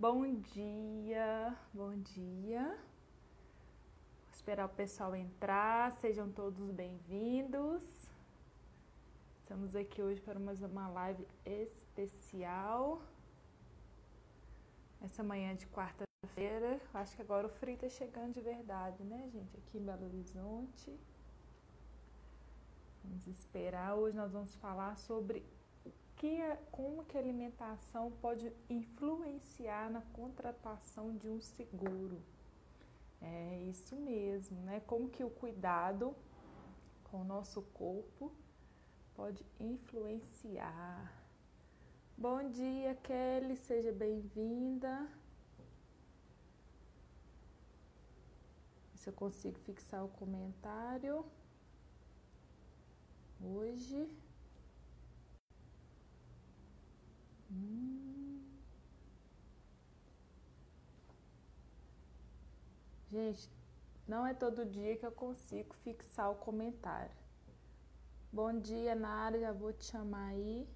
Bom dia, bom dia. Vou esperar o pessoal entrar, sejam todos bem-vindos. Estamos aqui hoje para mais uma live especial. Essa manhã de quarta-feira. Acho que agora o frio está chegando de verdade, né, gente? Aqui em Belo Horizonte. Vamos esperar. Hoje nós vamos falar sobre como que a alimentação pode influenciar na contratação de um seguro. É isso mesmo, né? Como que o cuidado com o nosso corpo pode influenciar. Bom dia, Kelly, seja bem-vinda. Se eu consigo fixar o comentário hoje. Gente, não é todo dia que eu consigo fixar o comentário. Bom dia, Nara, já vou te chamar aí.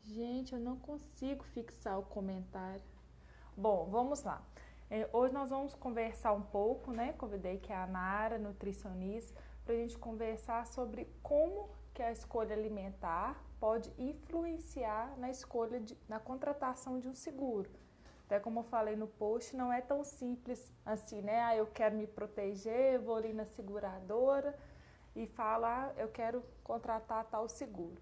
Gente, eu não consigo fixar o comentário. Bom, vamos lá. Hoje nós vamos conversar um pouco, né? Convidei que é a Nara, nutricionista, para a gente conversar sobre como que a escolha alimentar pode influenciar na contratação de um seguro. Até como eu falei no post, não é tão simples assim, né? Ah, eu quero me proteger, eu vou ali na seguradora e falo, eu quero contratar tal seguro.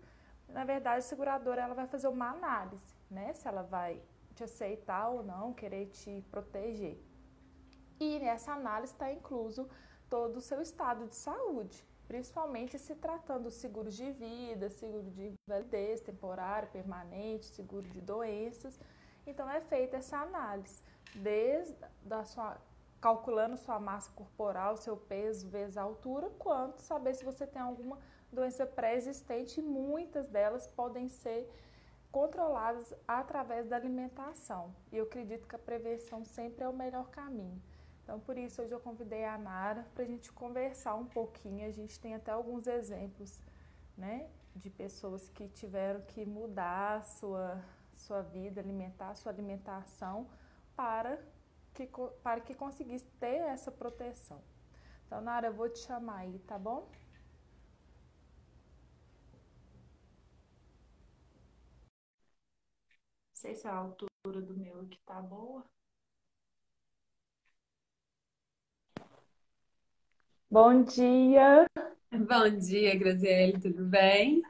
Na verdade, a seguradora ela vai fazer uma análise, né? Se ela vai te aceitar ou não, querer te proteger. E nessa análise está incluso todo o seu estado de saúde, principalmente se tratando de seguros de vida, seguro de invalidez temporária, permanente, seguro de doenças. Então é feita essa análise, calculando sua massa corporal, seu peso vezes a altura, quanto saber se você tem alguma doença pré-existente, e muitas delas podem ser controladas através da alimentação. E eu acredito que a prevenção sempre é o melhor caminho. Então, por isso, hoje eu convidei a Nara para a gente conversar um pouquinho. A gente tem até alguns exemplos, né, de pessoas que tiveram que mudar a sua vida alimentar, sua alimentação para que conseguisse ter essa proteção. Então, Nara, eu vou te chamar aí, tá bom? Não sei se a altura do meu aqui tá boa. Bom dia! Bom dia, Graziele, tudo bem?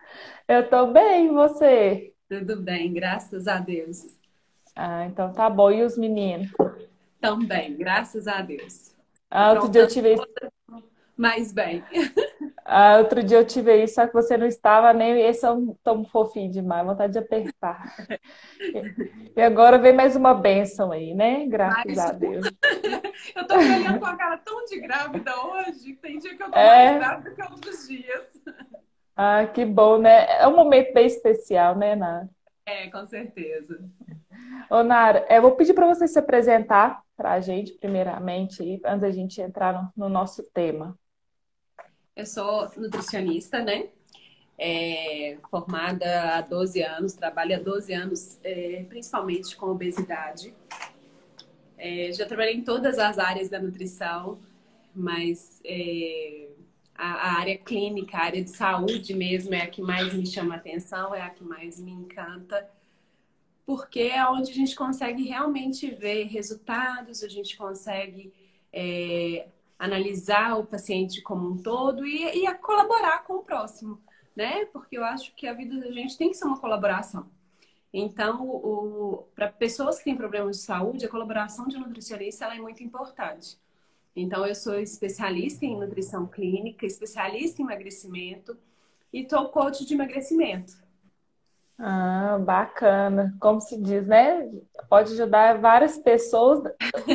Eu tô bem, e você? Tudo bem, graças a Deus. Ah, então tá bom. E os meninos? Também, graças a Deus. Outro dia eu Aprontando, tive mas bem. outro dia eu tive aí, só que você não estava, nem esse é tão fofinho demais, vontade de apertar. E agora vem mais uma bênção aí, né? Graças Mas a Deus. eu tô te olhando com a cara tão de grávida hoje, que tem dia que eu tô mais É, grávida que outros dias. que bom, né? É um momento bem especial, né, Nara? É, com certeza. Ô, Nara, eu vou pedir para você se apresentar para a gente, primeiramente, aí, antes da gente entrar no nosso tema. Eu sou nutricionista, né? Formada há 12 anos, trabalho há 12 anos, principalmente com obesidade. Já trabalhei em todas as áreas da nutrição, mas a área clínica, a área de saúde mesmo é a que mais me chama a atenção, é a que mais me encanta, porque é onde a gente consegue realmente ver resultados, a gente consegue analisar o paciente como um todo e a colaborar com o próximo, né? Porque eu acho que a vida da gente tem que ser uma colaboração. Então, para pessoas que têm problemas de saúde, a colaboração de um nutricionista ela é muito importante. Então, eu sou especialista em nutrição clínica, especialista em emagrecimento e estou coach de emagrecimento. Ah, bacana. Como se diz, né? Pode ajudar várias pessoas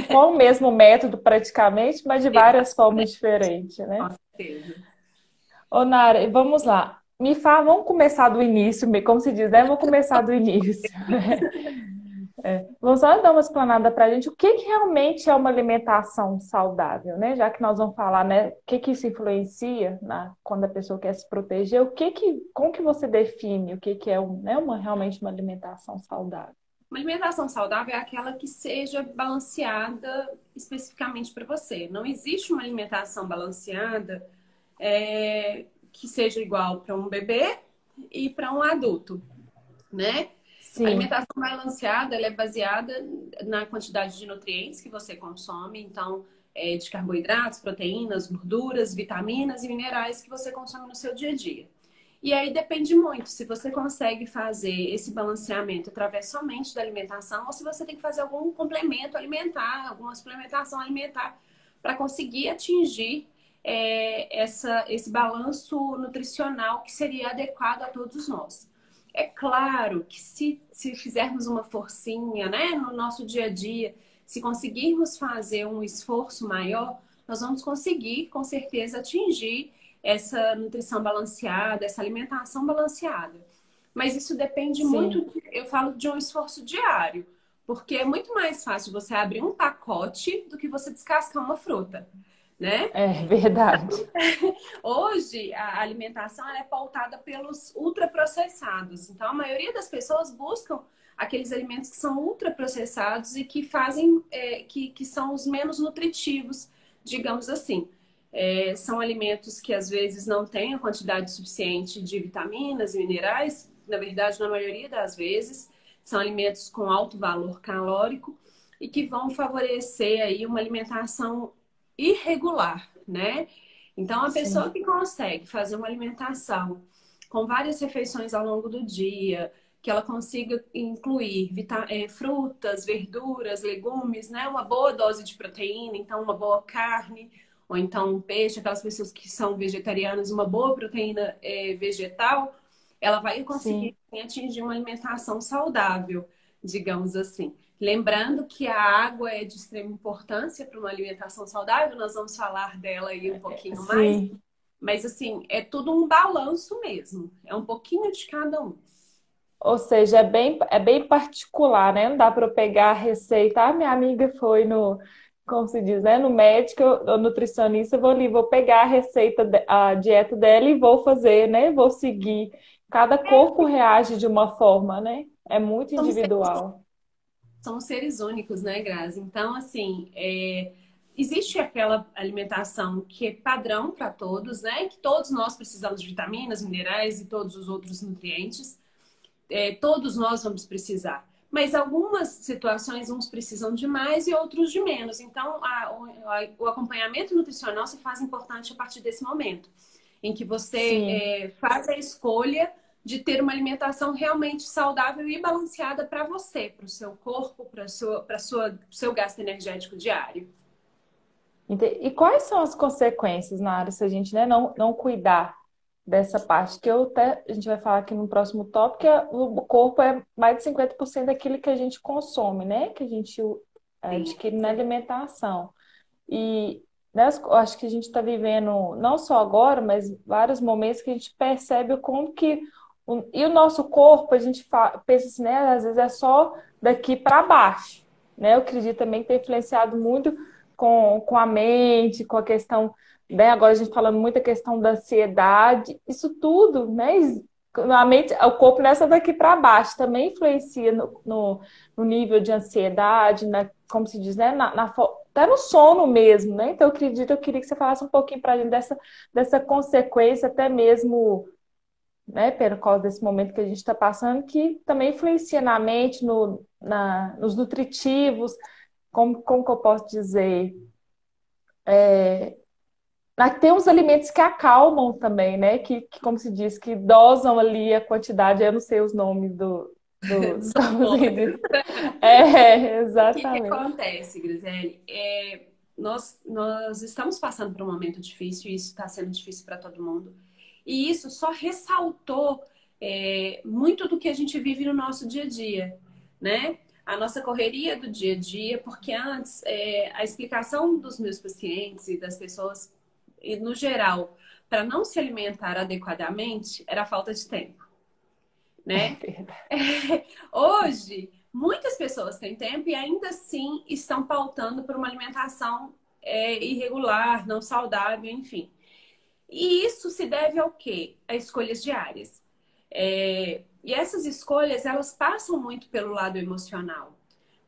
com o mesmo método praticamente, mas de várias formas Exatamente, diferentes, né? com certeza. Ô, Nara, vamos lá. Me fala, vamos começar do início, como se diz, né? Vamos começar do início. Vamos só dar uma explanada para a gente o que realmente é uma alimentação saudável, né? Já que nós vamos falar, né? O que isso influencia quando a pessoa quer se proteger, como que você define o que é realmente uma alimentação saudável? Uma alimentação saudável é aquela que seja balanceada especificamente para você. Não existe uma alimentação balanceada que seja igual para um bebê e para um adulto, né? A Sim, alimentação balanceada, ela é baseada na quantidade de nutrientes que você consome, então, de carboidratos, proteínas, gorduras, vitaminas e minerais que você consome no seu dia a dia. E aí depende muito se você consegue fazer esse balanceamento através somente da alimentação ou se você tem que fazer algum complemento alimentar, alguma suplementação alimentar para conseguir atingir esse balanço nutricional que seria adequado a todos nós. É claro que se fizermos uma forcinha, né, no nosso dia a dia, se conseguirmos fazer um esforço maior, nós vamos conseguir, com certeza, atingir essa nutrição balanceada, essa alimentação balanceada. Mas isso depende sim. muito, eu falo de um esforço diário, porque é muito mais fácil você abrir um pacote do que você descascar uma fruta, né? É verdade. Hoje, a alimentação ela é pautada pelos ultraprocessados. Então, a maioria das pessoas buscam aqueles alimentos que são ultraprocessados e que fazem, que são os menos nutritivos, digamos assim. São alimentos que às vezes não têm a quantidade suficiente de vitaminas e minerais, na verdade, na maioria das vezes, são alimentos com alto valor calórico e que vão favorecer aí uma alimentação irregular, né? Então, a pessoa Sim, que consegue fazer uma alimentação com várias refeições ao longo do dia, que ela consiga incluir frutas, verduras, legumes, né? Uma boa dose de proteína, então uma boa carne, ou então um peixe, aquelas pessoas que são vegetarianas, uma boa proteína vegetal, ela vai conseguir sim. sim, atingir uma alimentação saudável, digamos assim. Lembrando que a água é de extrema importância para uma alimentação saudável, nós vamos falar dela aí um pouquinho mais, Sim. mas assim, é tudo um balanço mesmo, é um pouquinho de cada um. Ou seja, é bem particular, né? Não dá para eu pegar a receita. Ah, minha amiga foi no, como se diz, né? No médico, ou nutricionista, eu vou ali, vou pegar a receita, a dieta dela e vou fazer, né? Vou seguir. Cada corpo reage de uma forma, né? É muito Somos seres, individual. somos seres únicos, né, Grazi? Então, assim, existe aquela alimentação que é padrão para todos, né? Que todos nós precisamos de vitaminas, minerais e todos os outros nutrientes. Todos nós vamos precisar. Mas algumas situações uns precisam de mais e outros de menos. Então, o acompanhamento nutricional se faz importante a partir desse momento, em que você Sim. faz a escolha de ter uma alimentação realmente saudável e balanceada para você, para o seu corpo, para seu gasto energético diário. E quais são as consequências na área se a gente, né, não cuidar dessa parte? Que a gente vai falar aqui no próximo tópico, que o corpo é mais de 50% daquilo que a gente consome, né? Que a gente Sim, adquire na alimentação. E né, eu acho que a gente está vivendo, não só agora, mas vários momentos que a gente percebe o como que. E o nosso corpo, a gente pensa assim, né? Às vezes é só daqui para baixo, né? Eu acredito também que tem influenciado muito com a mente, com a questão, né? Agora a gente falando muito a questão da ansiedade, isso tudo, né? A mente, o corpo nessa daqui para baixo também influencia no nível de ansiedade, como se diz, né? Até no sono mesmo, né? Então, eu queria que você falasse um pouquinho para a gente dessa consequência, até mesmo, né, por causa desse momento que a gente está passando, que também influencia na mente, nos nutritivos, como que eu posso dizer? Tem uns alimentos que acalmam também, né? Como se diz, que dosam ali a quantidade, eu não sei os nomes dos, dos como se hormônios. diz. É, O que que exatamente. acontece, Grisele? Nós estamos passando por um momento difícil e isso está sendo difícil para todo mundo. E isso só ressaltou muito do que a gente vive no nosso dia a dia, né? A nossa correria do dia a dia, porque antes a explicação dos meus pacientes e das pessoas, no geral, para não se alimentar adequadamente, era a falta de tempo, É né? verdade. Hoje, muitas pessoas têm tempo e ainda assim estão pautando por uma alimentação irregular, não saudável, enfim. E isso se deve ao quê? A escolhas diárias. E essas escolhas, elas passam muito pelo lado emocional.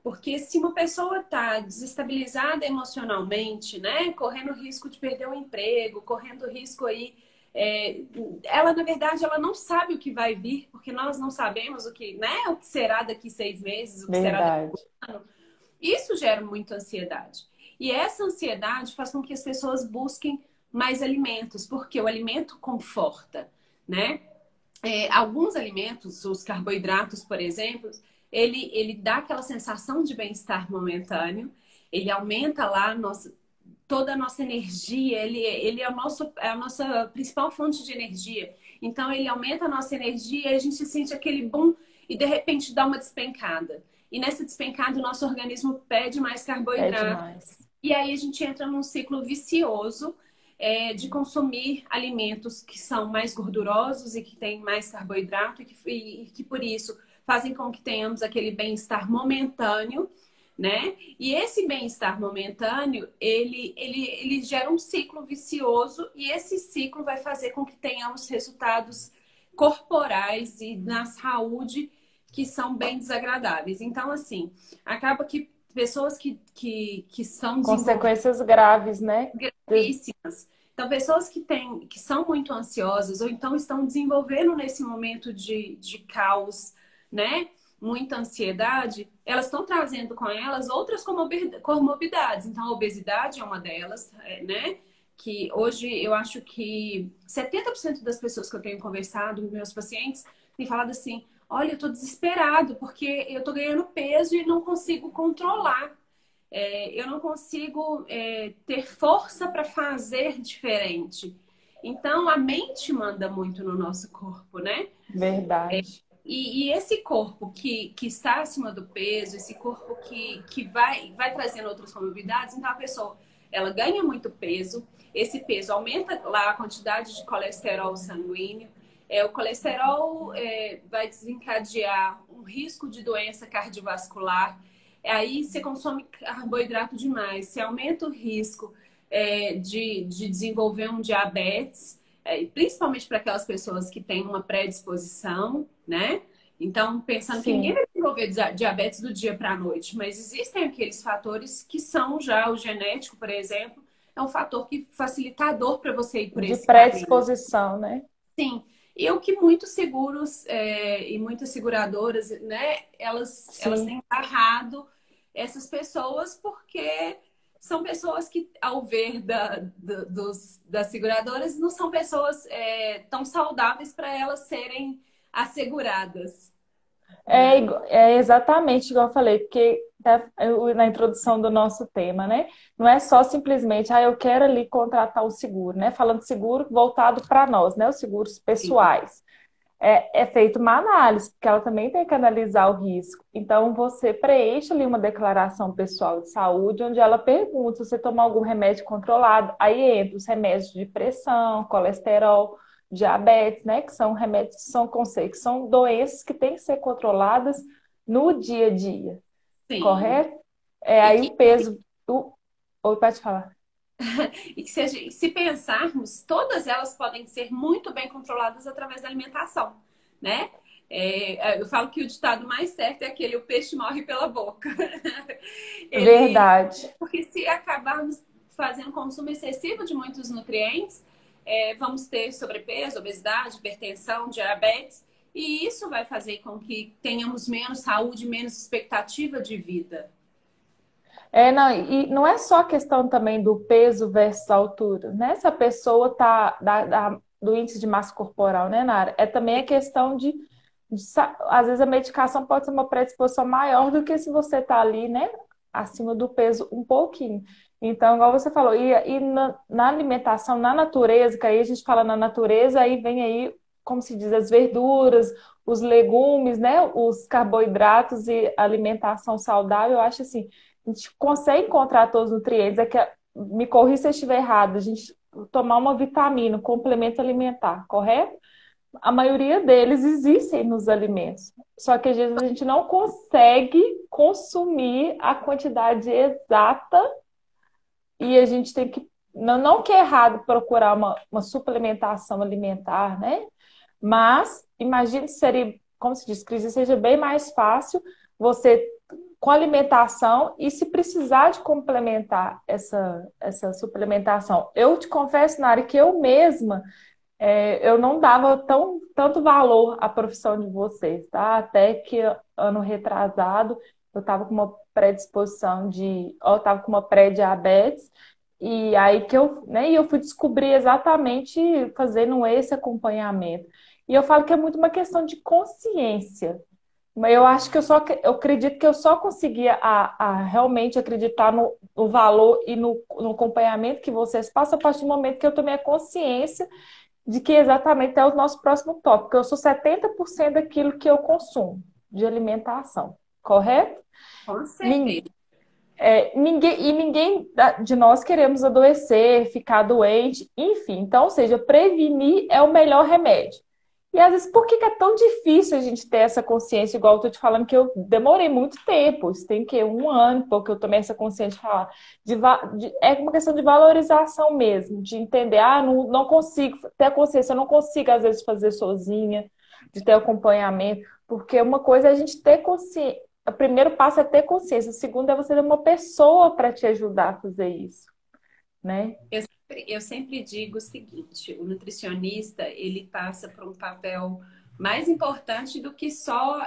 Porque se uma pessoa está desestabilizada emocionalmente, né, correndo risco de perder o emprego, correndo risco aí, é, ela na verdade ela não sabe o que vai vir, porque nós não sabemos o que, né, o que será daqui 6 meses, o que será daqui Verdade. a um ano. Isso gera muita ansiedade. E essa ansiedade faz com que as pessoas busquem mais alimentos, porque o alimento conforta, né? Alguns alimentos, os carboidratos, por exemplo, ele dá aquela sensação de bem-estar momentâneo, ele aumenta lá toda a nossa energia, ele é a nossa principal fonte de energia. Então, ele aumenta a nossa energia e a gente sente aquele boom e, de repente, dá uma despencada. E nessa despencada, o nosso organismo pede mais É carboidrato. demais. E aí a gente entra num ciclo vicioso de consumir alimentos que são mais gordurosos e que têm mais carboidrato e que por isso fazem com que tenhamos aquele bem-estar momentâneo, né? E esse bem-estar momentâneo, ele gera um ciclo vicioso e esse ciclo vai fazer com que tenhamos resultados corporais e na saúde que são bem desagradáveis. Então, assim, acaba que pessoas que são desenvolvidas Consequências graves, né? gravíssimas. Então, pessoas que são muito ansiosas ou então estão desenvolvendo nesse momento de caos, né? Muita ansiedade, elas estão trazendo com elas outras comorbidades. Então, a obesidade é uma delas, né? Que hoje eu acho que 70% das pessoas que eu tenho conversado, meus pacientes, têm falado assim: olha, eu tô desesperado porque eu tô ganhando peso e não consigo controlar. Eu não consigo ter força para fazer diferente. Então, a mente manda muito no nosso corpo, né? Verdade. E esse corpo que está acima do peso, esse corpo que vai trazendo outras comorbidades, então a pessoa ela ganha muito peso, esse peso aumenta lá a quantidade de colesterol sanguíneo, o colesterol vai desencadear um risco de doença cardiovascular. Aí você consome carboidrato demais, você aumenta o risco de desenvolver um diabetes, principalmente para aquelas pessoas que têm uma predisposição, né? Então, pensando que ninguém Sim. vai desenvolver diabetes do dia para a noite, mas existem aqueles fatores que são já o genético, por exemplo, é um fator que facilitador para você ir por De esse caminho. predisposição, né? Sim, e o que muitos seguros e muitas seguradoras, né, elas Sim. têm barrado essas pessoas porque são pessoas que, ao ver das seguradoras, não são pessoas tão saudáveis para elas serem asseguradas, né? É exatamente igual eu falei, porque na introdução do nosso tema, né? Não é só simplesmente, eu quero ali contratar o seguro, né? Falando de seguro voltado para nós, né? Os seguros Sim, pessoais. É feita uma análise, porque ela também tem que analisar o risco. Então, você preenche ali uma declaração pessoal de saúde, onde ela pergunta se você tomar algum remédio controlado. Aí entra os remédios de pressão, colesterol, diabetes, né? Que são remédios que são conceitos, que são doenças que têm que ser controladas no dia a dia, sim. correto? E Aí que, o peso do. Oi, pode falar. e que se pensarmos, todas elas podem ser muito bem controladas através da alimentação, né? Eu falo que o ditado mais certo é aquele: o peixe morre pela boca. Ele, Verdade. porque se acabarmos fazendo consumo excessivo de muitos nutrientes, vamos ter sobrepeso, obesidade, hipertensão, diabetes, e isso vai fazer com que tenhamos menos saúde, menos expectativa de vida. Não, e não é só questão também do peso versus altura, né? Se a pessoa tá do índice de massa corporal, né, Nara? É também a questão às vezes a medicação pode ser uma predisposição maior do que se você tá ali, né, acima do peso um pouquinho. Então, igual você falou, e na alimentação, na natureza, que aí a gente fala na natureza, aí vem aí, como se diz, as verduras, os legumes, né, os carboidratos e alimentação saudável, eu acho assim a gente consegue encontrar todos os nutrientes. Me corrija se eu estiver errado, a gente tomar uma vitamina, um complemento alimentar, correto? A maioria deles existem nos alimentos. Só que às vezes a gente não consegue consumir a quantidade exata e a gente tem que. Não que é errado procurar uma suplementação alimentar, né? Mas imagine se seria como se diz, que seja bem mais fácil você com alimentação e se precisar de complementar essa suplementação. Eu te confesso, Nari, que eu mesma eu não dava tanto valor à profissão de vocês, tá? Até que ano retrasado eu estava com uma predisposição eu estava com uma pré-diabetes, e aí que eu fui descobrir exatamente fazendo esse acompanhamento. E eu falo que é muito uma questão de consciência. Mas eu acho que eu acredito que eu só conseguia realmente acreditar no valor e no acompanhamento que vocês passam a partir do momento que eu tomei a consciência de que exatamente é o nosso próximo tópico. Eu sou 70% daquilo que eu consumo de alimentação, correto? Com certeza. Ninguém de nós queremos adoecer, ficar doente, enfim. Então, ou seja, prevenir é o melhor remédio. E às vezes, por que é tão difícil a gente ter essa consciência, igual eu estou te falando, que eu demorei muito tempo, isso tem que 1 ano, porque eu tomei essa consciência de falar. É uma questão de valorização mesmo, de entender, não consigo ter a consciência, eu não consigo, às vezes, fazer sozinha, de ter acompanhamento, porque uma coisa é a gente ter consciência. O primeiro passo é ter consciência, o segundo é você ter uma pessoa para te ajudar a fazer isso, né? Eu sempre digo o seguinte, o nutricionista, ele passa por um papel mais importante do que só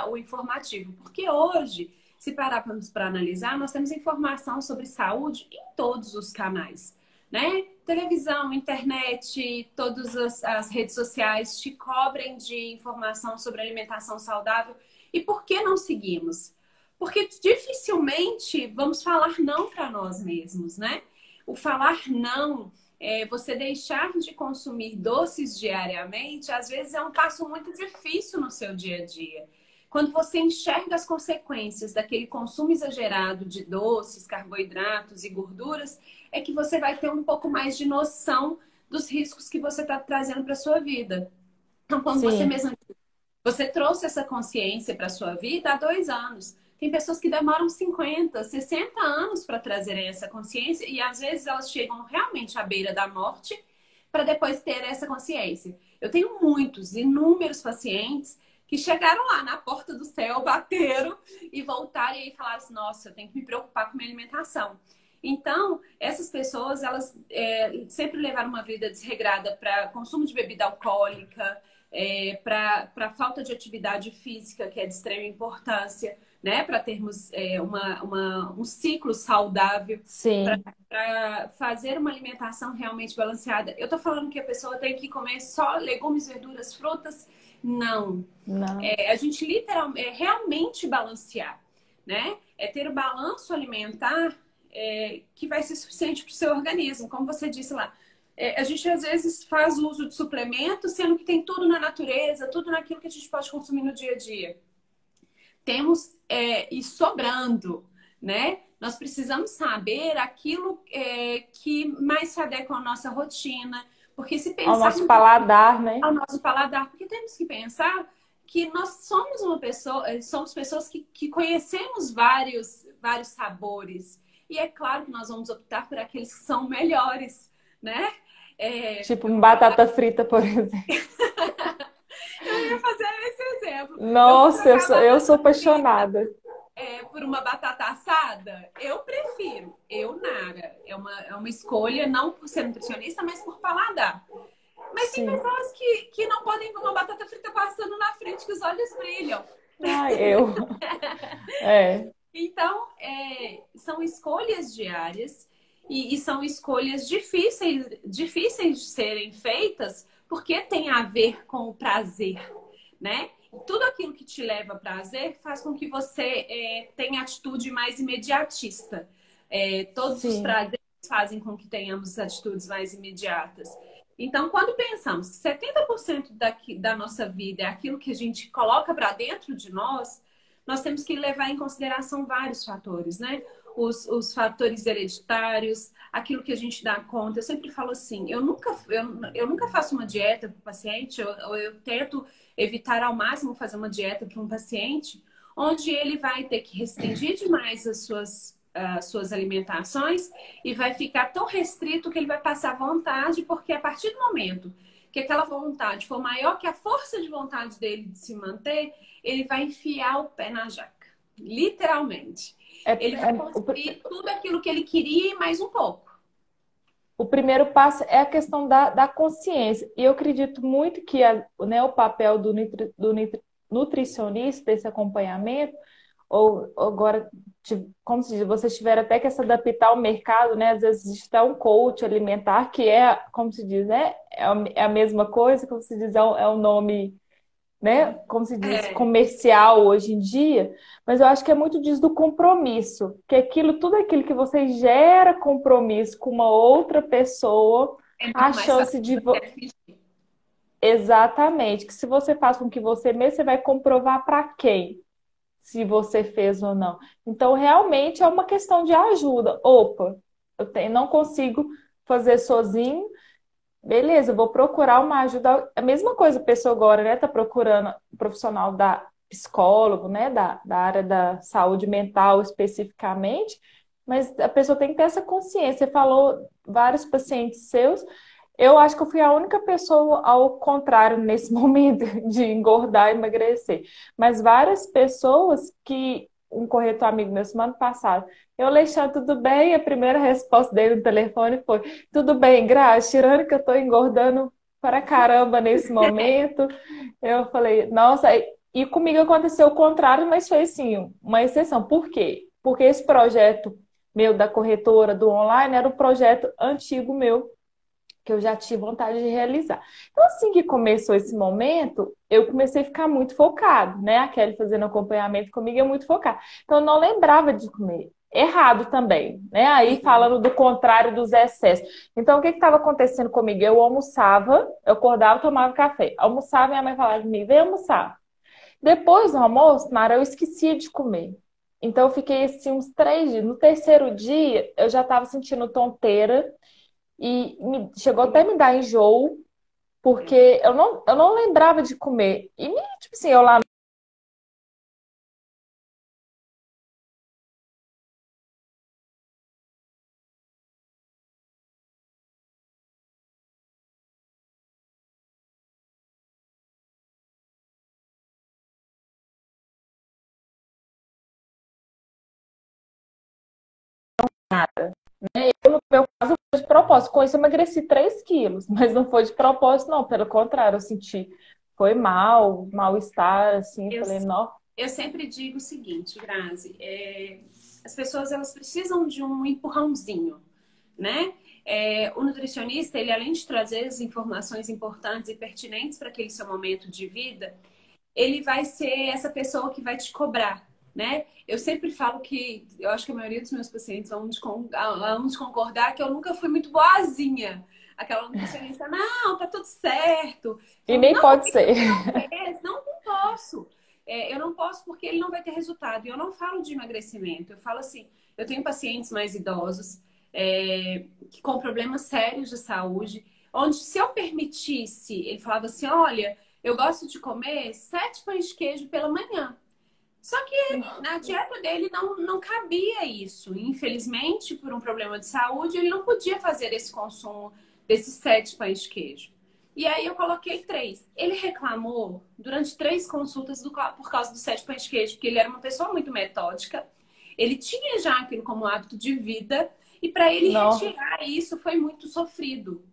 o informativo. Porque hoje, se pararmos para analisar, nós temos informação sobre saúde em todos os canais, né? Televisão, internet, todas as redes sociais te cobrem de informação sobre alimentação saudável. E por que não seguimos? Porque dificilmente vamos falar não para nós mesmos, né? O falar não, você deixar de consumir doces diariamente, às vezes é um passo muito difícil no seu dia a dia. Quando você enxerga as consequências daquele consumo exagerado de doces, carboidratos e gorduras, é que você vai ter um pouco mais de noção dos riscos que você está trazendo para a sua vida. Então, como você mesmo você trouxe essa consciência para a sua vida há 2 anos. Tem pessoas que demoram 50, 60 anos para trazerem essa consciência e às vezes elas chegam realmente à beira da morte para depois ter essa consciência. Eu tenho inúmeros pacientes que chegaram lá na porta do céu, bateram e voltaram e falaram assim, nossa, eu tenho que me preocupar com minha alimentação. Então, essas pessoas, elas sempre levaram uma vida desregrada para consumo de bebida alcoólica, para falta de atividade física, que é de extrema importância, né? Para termos um ciclo saudável, para fazer uma alimentação realmente balanceada. Eu tô falando que a pessoa tem que comer só legumes, verduras, frutas? Não. A gente literalmente realmente balancear, né? É ter o balanço alimentar que vai ser suficiente para o seu organismo, como você disse lá. A gente às vezes faz uso de suplementos, sendo que tem tudo na natureza, tudo naquilo que a gente pode consumir no dia a dia. Temos e sobrando, né? Nós precisamos saber aquilo que mais se adequa à nossa rotina, porque se pensar ao nosso paladar, né? Ao nosso paladar, porque temos que pensar que nós somos pessoas que conhecemos vários sabores. E é claro que nós vamos optar por aqueles que são melhores, né? Tipo batata frita, por exemplo. Eu ia fazer esse exemplo. Nossa, eu sou apaixonada. Por uma batata assada, eu prefiro. Nara. É uma escolha, não por ser nutricionista, mas por paladar. Mas tem pessoas que não podem ver uma batata frita passando na frente, que os olhos brilham. Eu. Então, são escolhas diárias e são escolhas difíceis de serem feitas porque tem a ver com o prazer, né? Tudo aquilo que te leva a prazer faz com que você tenha atitude mais imediatista. Todos os prazeres fazem com que tenhamos atitudes mais imediatas. Então, quando pensamos que 70% da nossa vida é aquilo que a gente coloca para dentro de nós temos que levar em consideração vários fatores, né? Os fatores hereditários, aquilo que a gente dá conta. Eu sempre falo assim, eu nunca faço uma dieta para o paciente, eu tento evitar ao máximo fazer uma dieta para um paciente, onde ele vai ter que restringir demais as suas alimentações e vai ficar tão restrito que ele vai passar vontade, porque a partir do momento que aquela vontade for maior que a força de vontade dele de se manter, ele vai enfiar o pé na jaca. Literalmente. É, Ele vai conseguir tudo aquilo que ele queria e mais um pouco. o primeiro passo é a questão da consciência. E eu acredito muito que né, o papel do nutricionista, desse acompanhamento, ou agora, como se diz, vocês tiveram até que se adaptar ao mercado, né? Às vezes existe um coach alimentar, que é, como se diz, né? É a mesma coisa, como se diz, é o nome, né? Como se diz, É, comercial hoje em dia, mas eu acho que é muito disso do compromisso, que tudo aquilo que você gera compromisso com uma outra pessoa, é a muito mais chance fácil de você fingir. exatamente, que se você faz com que você mesmo, você vai comprovar para quem, se você fez ou não. Então, realmente é uma questão de ajuda. Opa, não consigo fazer sozinho. Beleza, eu vou procurar uma ajuda. A mesma coisa, a pessoa agora, né, tá procurando um profissional da psicólogo, né, da área da saúde mental especificamente, mas a pessoa tem que ter essa consciência. Você falou vários pacientes seus. Eu acho que eu fui a única pessoa ao contrário nesse momento de engordar e emagrecer. Mas várias pessoas que um corretor amigo meu semana passada, eu, Alexandre, tudo bem? A primeira resposta dele no telefone foi: tudo bem, Graça, tirando que eu estou engordando para caramba nesse momento. Eu falei, nossa, e comigo aconteceu o contrário, mas foi assim, uma exceção. Por quê? Porque esse projeto meu da corretora do online era um projeto antigo meu que eu já tive vontade de realizar. Então, assim que começou esse momento, eu comecei a ficar muito focado, né? A Kelly fazendo acompanhamento comigo é muito focada. Então, eu não lembrava de comer. Errado também, né? Aí Sim. falando do contrário dos excessos. Então, o que estava acontecendo comigo? Eu almoçava, eu acordava, tomava café. Almoçava, minha mãe falava comigo, vem almoçar. Depois do almoço, Nara, eu esquecia de comer. Então, eu fiquei assim uns 3 dias. No terceiro dia, eu já estava sentindo tonteira, e chegou até a me dar enjoo, porque eu não lembrava de comer. E, tipo assim, eu lá. No meu caso, foi de propósito. Com isso, eu emagreci 3 quilos, mas não foi de propósito, não. Pelo contrário, eu senti. Foi mal-estar, assim. Eu, Falei, não. eu sempre digo o seguinte, Grazi, as pessoas elas precisam de um empurrãozinho, né? O nutricionista, ele além de trazer as informações importantes e pertinentes para aquele seu momento de vida, ele vai ser essa pessoa que vai te cobrar, né? Eu sempre falo que, eu acho que a maioria dos meus pacientes vão de concordar que eu nunca fui muito boazinha. Aquela nutricionista, não, tá tudo certo. Eu E falo, nem não, pode ser. não posso. Eu não posso porque ele não vai ter resultado. E eu não falo de emagrecimento. Eu falo assim, eu tenho pacientes mais idosos, com problemas sérios de saúde, onde se eu permitisse, ele falava assim, olha, eu gosto de comer 7 pães de queijo pela manhã. Só que na dieta dele não cabia isso. Infelizmente, por um problema de saúde, ele não podia fazer esse consumo desses 7 pães de queijo. E aí eu coloquei 3. Ele reclamou durante 3 consultas por causa dos 7 pães de queijo, porque ele era uma pessoa muito metódica. Ele tinha já aquilo como hábito de vida. E para ele Não. retirar isso foi muito sofrido.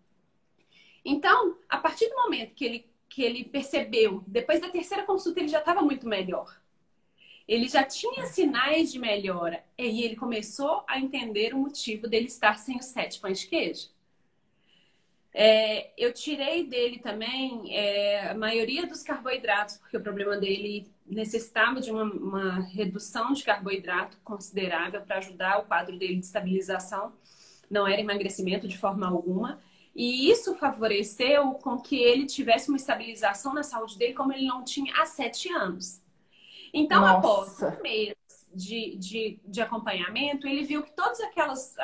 Então, a partir do momento que ele percebeu, depois da terceira consulta, ele já estava muito melhor. Ele já tinha sinais de melhora. E ele começou a entender o motivo dele estar sem os 7 pães de queijo. Eu tirei dele também a maioria dos carboidratos, porque o problema dele necessitava de uma redução de carboidrato considerável para ajudar o quadro dele de estabilização. Não era emagrecimento de forma alguma. E isso favoreceu com que ele tivesse uma estabilização na saúde dele como ele não tinha há 7 anos. Então, após Nossa. um mês de acompanhamento, ele viu que todas aquelas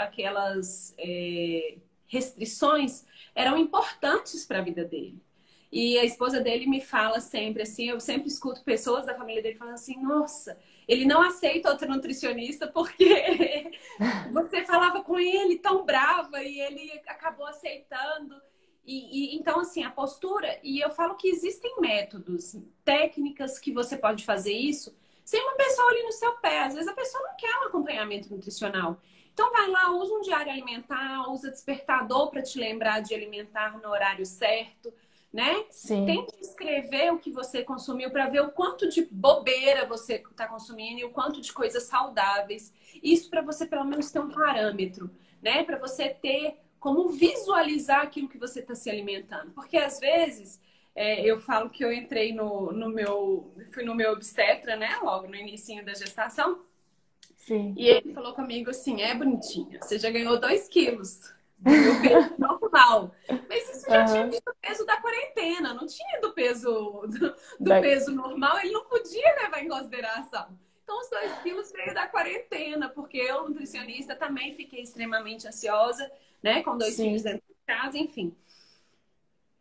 restrições eram importantes para a vida dele. E a esposa dele me fala sempre assim, eu sempre escuto pessoas da família dele falando assim, nossa, ele não aceita outra nutricionista porque você falava com ele tão brava e ele acabou aceitando. Então, assim, a postura, e eu falo que existem métodos, técnicas que você pode fazer isso sem uma pessoa ali no seu pé. Às vezes a pessoa não quer um acompanhamento nutricional. Então vai lá, usa um diário alimentar, usa despertador para te lembrar de alimentar no horário certo, né? Sim. Tente escrever o que você consumiu para ver o quanto de bobeira você está consumindo e o quanto de coisas saudáveis. Isso para você pelo menos ter um parâmetro, né? Para você ter como visualizar aquilo que você está se alimentando. Porque às vezes eu falo que eu entrei fui no meu obstetra, né? Logo no início da gestação. Sim. E ele falou comigo assim, bonitinha, você já ganhou 2 quilos do meu peso normal. Mas isso já tinha vindo do peso da quarentena, não tinha do peso peso normal, ele não podia levar em consideração. Então, os 2 quilos veio da quarentena, porque eu, nutricionista, também fiquei extremamente ansiosa, né? Com 2 filhos dentro de casa, enfim.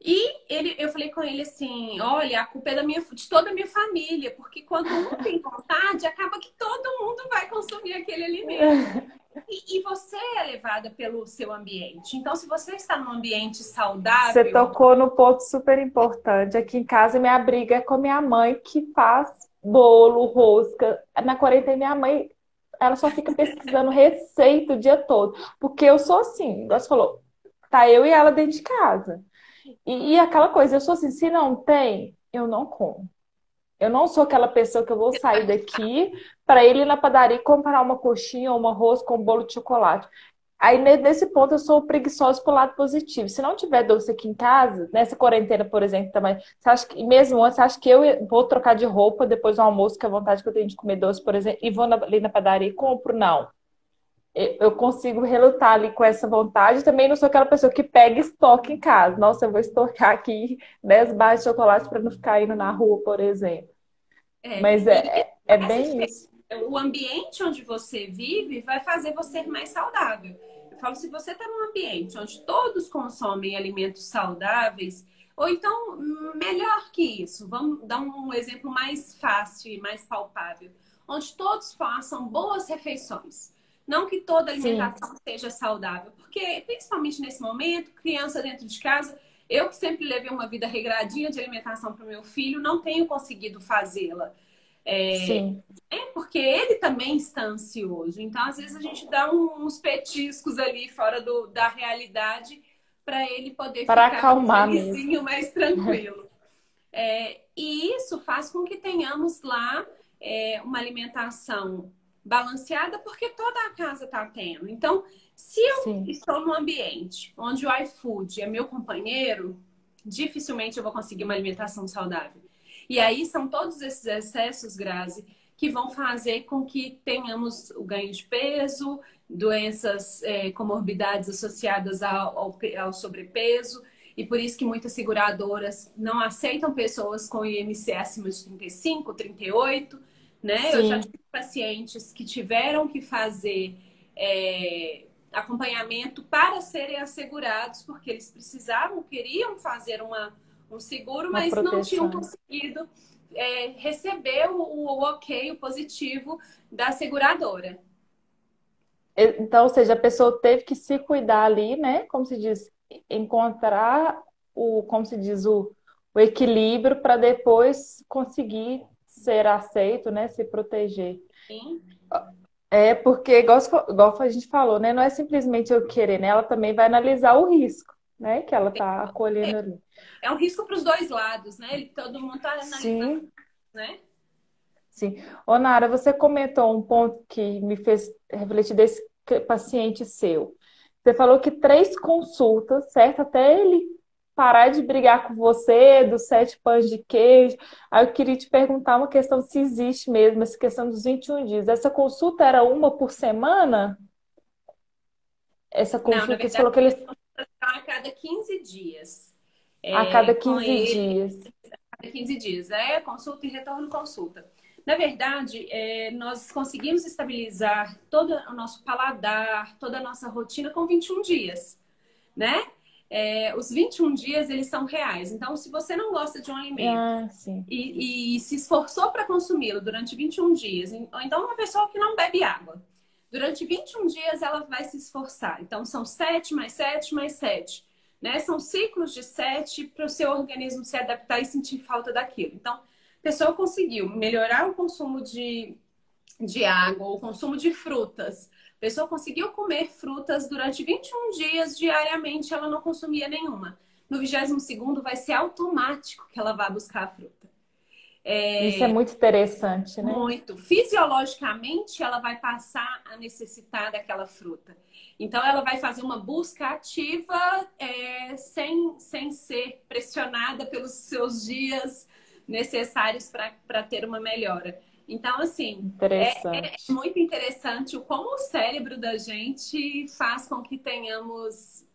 E eu falei com ele assim, olha, a culpa é de toda a minha família, porque quando um tem vontade, acaba que todo mundo vai consumir aquele alimento. E você é levada pelo seu ambiente. Então, se você está num ambiente saudável... Você tocou no ponto super importante. Aqui em casa, minha briga é com minha mãe, que faz bolo, rosca. Na quarentena, minha mãe, ela só fica pesquisando receita o dia todo. Porque eu sou assim, igual você falou, tá eu e ela dentro de casa. E aquela coisa, eu sou assim, se não tem, eu não como. Eu não sou aquela pessoa que eu vou sair daqui para ir na padaria e comprar uma coxinha ou uma rosca com um bolo de chocolate. Aí, nesse ponto, eu sou preguiçosa pro lado positivo. Se não tiver doce aqui em casa, nessa quarentena, por exemplo, também, você acha que, mesmo antes, você acha que eu vou trocar de roupa depois do almoço, que é a vontade que eu tenho de comer doce, por exemplo, e vou ali na padaria e compro? Não. Eu consigo relutar ali com essa vontade. Também não sou aquela pessoa que pega estoque em casa. Nossa, eu vou estocar aqui 10 barras de chocolate para não ficar indo na rua, por exemplo. Mas é bem isso. O ambiente onde você vive vai fazer você mais saudável. Eu falo, se você está num ambiente onde todos consomem alimentos saudáveis, ou então, melhor que isso, vamos dar um exemplo mais fácil e mais palpável, onde todos façam boas refeições. Não que toda alimentação seja saudável, porque principalmente nesse momento, criança dentro de casa, eu que sempre levei uma vida regradinha de alimentação para o meu filho, não tenho conseguido fazê-la. Porque ele também está ansioso. Então, às vezes, a gente dá uns petiscos ali fora da realidade para ele poder para ficar acalmar mais felizinho, mesmo. mais tranquilo. E isso faz com que tenhamos lá uma alimentação balanceada, porque toda a casa está tendo. Então, se eu estou num ambiente onde o iFood é meu companheiro, dificilmente eu vou conseguir uma alimentação saudável. E aí são todos esses excessos, Grazi, que vão fazer com que tenhamos o ganho de peso, doenças, comorbidades associadas ao sobrepeso. E por isso que muitas seguradoras não aceitam pessoas com IMC acima de 35, 38, né? Eu já tive pacientes que tiveram que fazer acompanhamento para serem assegurados, porque eles queriam fazer um seguro, mas não tinham conseguido receber o ok, o positivo da seguradora. Então, ou seja, a pessoa teve que se cuidar ali, né? Como se diz, encontrar como se diz, o equilíbrio para depois conseguir ser aceito, né? Se proteger. Sim. Porque, igual a gente falou, né? Não é simplesmente eu querer, né? Ela também vai analisar o risco, né? Que ela está acolhendo ali. É um risco para os dois lados, né? Todo mundo está analisando, né? Sim. Ô, Nara, você comentou um ponto que me fez refletir desse paciente seu. Você falou que 3 consultas, certo? Até ele parar de brigar com você, dos 7 pães de queijo. Aí eu queria te perguntar uma questão, se existe mesmo essa questão dos 21 dias. Essa consulta era uma por semana? Essa consulta, não, na verdade, você falou que eles... a cada 15 dias. A cada 15 dias. A cada 15 dias. Consulta e retorno consulta. Na verdade, nós conseguimos estabilizar todo o nosso paladar, toda a nossa rotina com 21 dias, né? Os 21 dias, eles são reais. Então, se você não gosta de um alimento e se esforçou para consumi-lo durante 21 dias, ou então uma pessoa que não bebe água, durante 21 dias ela vai se esforçar. Então, são 7 mais 7 mais 7. né? São ciclos de 7 para o seu organismo se adaptar e sentir falta daquilo. Então, a pessoa conseguiu melhorar o consumo de água, o consumo de frutas. A pessoa conseguiu comer frutas durante 21 dias diariamente, ela não consumia nenhuma. No 22º vai ser automático que ela vá buscar a fruta. Isso é muito interessante, né? Muito. Fisiologicamente, ela vai passar a necessitar daquela fruta. Então, ela vai fazer uma busca ativa, sem ser pressionada pelos seus dias necessários para ter uma melhora. Então, assim, é Interessante. muito interessante o como o cérebro da gente faz com que tenhamos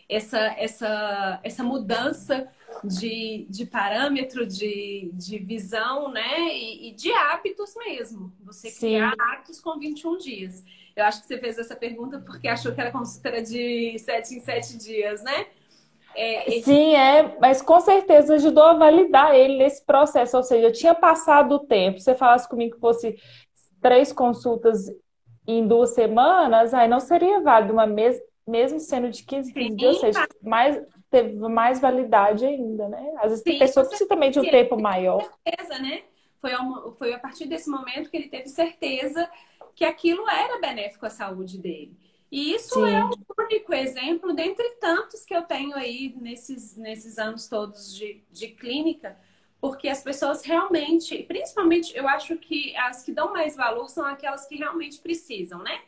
essa mudança de parâmetro, de visão, né? E de hábitos mesmo. Você criar Sim. hábitos com 21 dias. Eu acho que você fez essa pergunta porque achou que era consultora de 7 em 7 dias, né? Sim, mas com certeza ajudou a validar ele nesse processo. Ou seja, eu tinha passado o tempo. Se você falasse comigo que fosse 3 consultas em 2 semanas, aí não seria válido, mesmo sendo de 15 em 15 dias, ou Sim, seja, teve mais validade ainda, né? Às vezes a sim, pessoa precisa também de um tempo maior. certeza, né? Foi a partir desse momento que ele teve certeza que aquilo era benéfico à saúde dele. E isso é o Sim, único exemplo, dentre tantos que eu tenho aí nesses anos todos de clínica, porque as pessoas realmente, principalmente, eu acho que as que dão mais valor são aquelas que realmente precisam, né?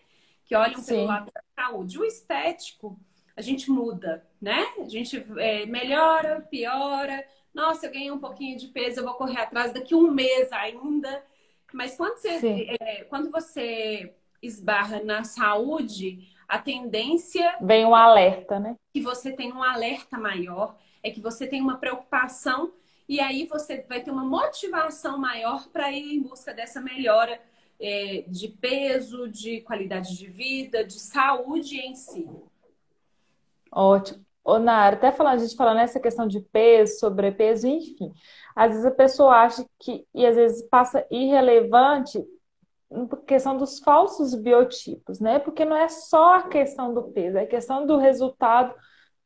Que olham pelo sim. lado da saúde. O estético, a gente muda, né? A gente melhora, piora. Nossa, eu ganhei um pouquinho de peso, eu vou correr atrás daqui um mês ainda. Mas Sim. quando você esbarra na saúde, a tendência Vem um alerta, né? que você tem um alerta maior, é que você tem uma preocupação e aí você vai ter uma motivação maior para ir em busca dessa melhora de peso, de qualidade de vida, de saúde em si. Ótimo. Ô, Nara, até falando, a gente falando nessa questão de peso, sobrepeso, enfim. Às vezes a pessoa acha que, e às vezes passa irrelevante por questão dos falsos biotipos, né? Porque não é só a questão do peso, é a questão do resultado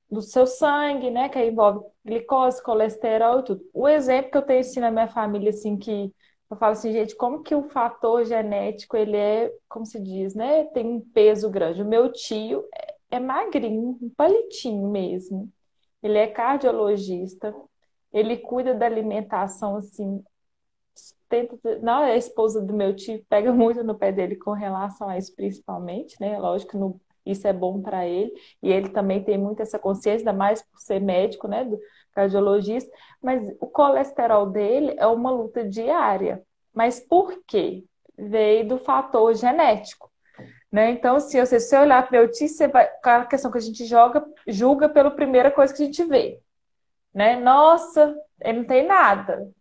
do seu sangue, né? Que aí envolve glicose, colesterol e tudo. O exemplo que eu tenho assim na minha família, assim, que eu falo assim, gente, como que o fator genético, ele é, como se diz, né? Tem um peso grande. O meu tio é magrinho, um palitinho mesmo. Ele é cardiologista, ele cuida da alimentação, assim, não, a esposa do meu tio pega muito no pé dele com relação a isso, principalmente, né? Lógico que isso é bom para ele, e ele também tem muito essa consciência, ainda mais por ser médico, né? Do cardiologista, mas o colesterol dele é uma luta diária. Mas por quê? Veio do fator genético. Né? Então, assim, se você olhar para meu tio, você vai. A questão que a gente julga pela primeira coisa que a gente vê. Né? Nossa, ele não tem nada.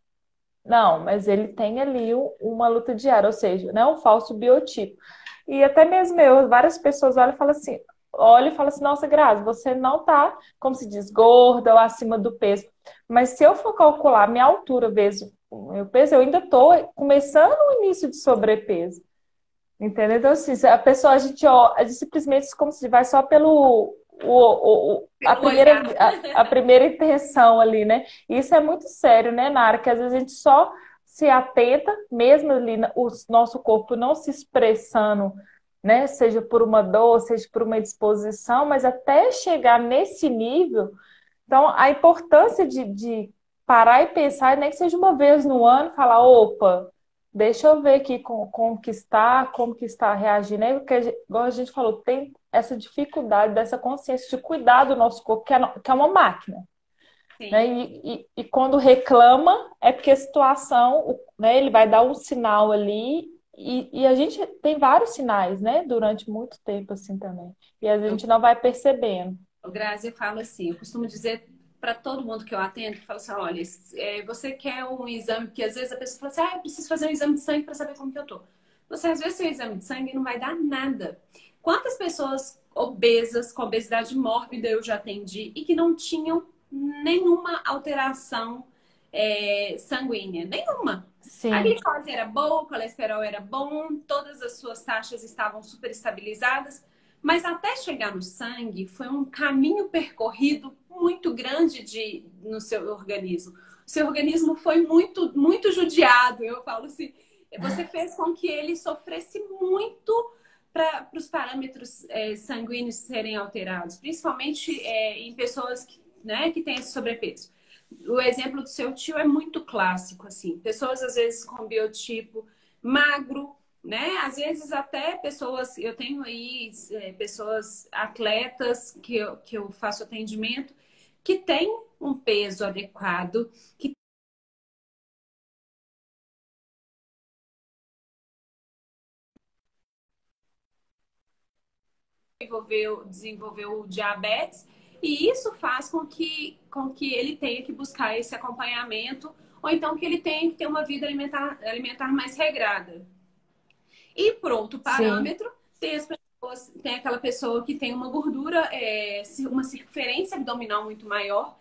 Não, mas ele tem ali uma luta diária, ou seja, né, um falso biotipo. E até mesmo várias pessoas olham e falam assim, nossa, Grazi, você não tá, como se diz, gorda ou acima do peso. Mas se eu for calcular minha altura vezes o meu peso, eu ainda tô começando o início de sobrepeso. Entendeu? Então, assim, a pessoa, a gente simplesmente como se vai só pelo a Pelo primeira, olhar. a primeira intenção ali, né? E isso é muito sério, né, Nara? Que às vezes a gente só se atenta, mesmo ali o nosso corpo não se expressando, né? Seja por uma dor, seja por uma disposição, mas até chegar nesse nível, então a importância de parar e pensar, nem que seja uma vez no ano, falar, opa. Deixa eu ver aqui como que está reagindo. Aí, porque, igual a gente falou, tem essa dificuldade, dessa consciência de cuidar do nosso corpo, que é uma máquina. Né? Sim. E quando reclama, é porque a situação, né, ele vai dar um sinal ali, e a gente tem vários sinais, né, durante muito tempo assim também. E a gente não vai percebendo. O Grazi, eu falo assim, eu costumo dizer para todo mundo que eu atendo, que falo assim, olha, você quer um exame, porque às vezes a pessoa fala assim, eu preciso fazer um exame de sangue para saber como que eu tô. Você, às vezes, seu exame de sangue não vai dar nada. Quantas pessoas obesas, com obesidade mórbida eu já atendi e que não tinham nenhuma alteração sanguínea? Nenhuma. A Sim, glicose era boa, o colesterol era bom, todas as suas taxas estavam super estabilizadas, Mas até chegar no sangue foi um caminho percorrido muito grande no seu organismo. O seu organismo foi muito judiado. Eu falo assim, você fez com que ele sofresse muito para os parâmetros sanguíneos serem alterados, principalmente em pessoas né, que têm esse sobrepeso. O exemplo do seu tio é muito clássico, assim. Pessoas, às vezes, com biotipo magro, né? Às vezes até pessoas, eu tenho aí pessoas atletas que eu faço atendimento, que têm um peso adequado, que desenvolveu o diabetes, e isso faz com que ele tenha que buscar esse acompanhamento, ou então que ele tenha que ter uma vida alimentar mais regrada. E por outro Sim, parâmetro, tem aquela pessoa que tem uma gordura, uma circunferência abdominal muito maior,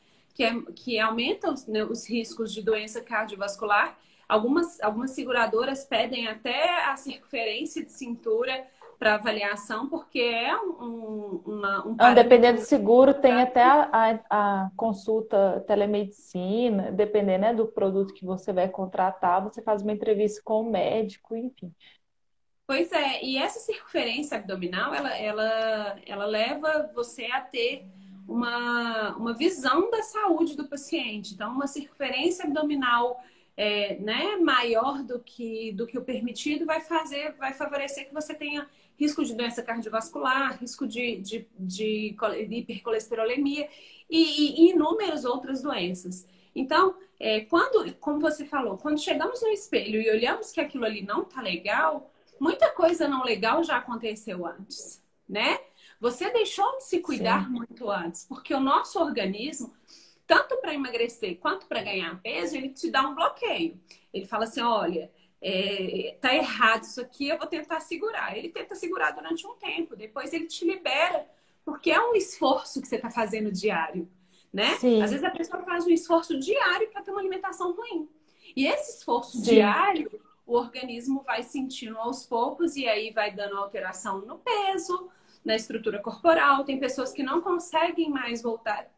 que aumenta né, os riscos de doença cardiovascular. Algumas seguradoras pedem até a circunferência de cintura para avaliação, porque é um não, dependendo do parâmetro. seguro, tem até a consulta telemedicina, dependendo, né, do produto que você vai contratar, você faz uma entrevista com o médico, enfim. Pois é, e essa circunferência abdominal, ela leva você a ter uma visão da saúde do paciente. Então, uma circunferência abdominal né, maior do que o permitido vai favorecer que você tenha risco de doença cardiovascular, risco de hipercolesterolemia e inúmeras outras doenças. Então, como você falou, quando chegamos no espelho e olhamos que aquilo ali não tá legal, muita coisa não legal já aconteceu antes, né? Você deixou de se cuidar Sim, muito antes, porque o nosso organismo, tanto para emagrecer quanto para ganhar peso, ele te dá um bloqueio. Ele fala assim: olha, tá errado isso aqui, eu vou tentar segurar. Ele tenta segurar durante um tempo, depois ele te libera, porque é um esforço que você está fazendo diário, né? Às sim, vezes a pessoa faz um esforço diário para ter uma alimentação ruim. E esse esforço sim. diário o organismo vai sentindo aos poucos e aí vai dando alteração no peso, na estrutura corporal. Tem pessoas que não conseguem mais voltar.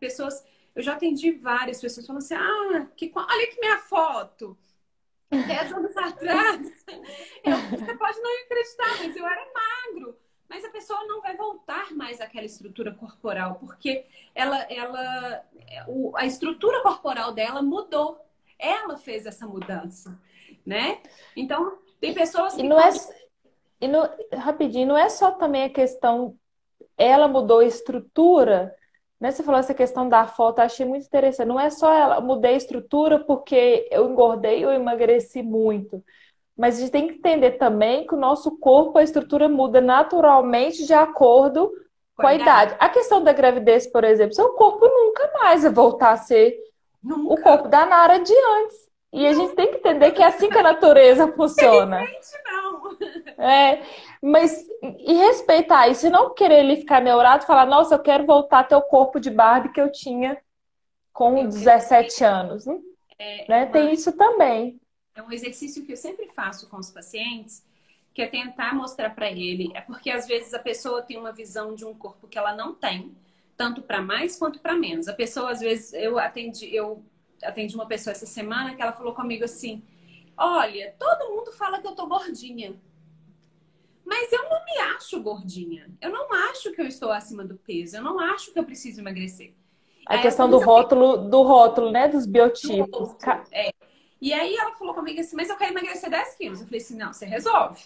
Eu já atendi várias pessoas falando assim: olha aqui minha foto. 10 anos atrás, você pode não acreditar, mas eu era magro. Mas a pessoa não vai voltar mais àquela estrutura corporal, porque a estrutura corporal dela mudou. Ela fez essa mudança, né? Então, tem pessoas E que não é, podem. e não, rapidinho, não é só também a questão, ela mudou a estrutura, né? Você falou essa questão da foto, eu achei muito interessante. Não é só ela, mudei a estrutura porque eu engordei ou emagreci muito. Mas a gente tem que entender também que o nosso corpo, a estrutura muda naturalmente de acordo com a Qualidade. idade. A questão da gravidez, por exemplo, seu corpo nunca mais vai voltar a ser o Nunca. corpo da Nara de antes. E a gente tem que entender que é assim que a natureza funciona. Felizmente, não. É, mas e respeitar isso, e não querer ele ficar neurado e falar, nossa, eu quero voltar a ter o corpo de Barbie que eu tinha com Eu 17 anos, é, é né? uma, Tem isso também. é um exercício que eu sempre faço com os pacientes, que é tentar mostrar para ele. É porque às vezes a pessoa tem uma visão de um corpo que ela não tem, tanto para mais quanto para menos. A pessoa, às vezes, eu atendi uma pessoa essa semana que ela falou comigo assim: olha, todo mundo fala que eu tô gordinha, mas eu não me acho gordinha. Eu não acho que eu estou acima do peso, eu não acho que eu preciso emagrecer. A Aí ela questão falou, mas eu quero do rótulo, né? Dos do biotipos. outro. E aí ela falou comigo assim, mas eu quero emagrecer 10 quilos. Eu falei assim, não, você resolve.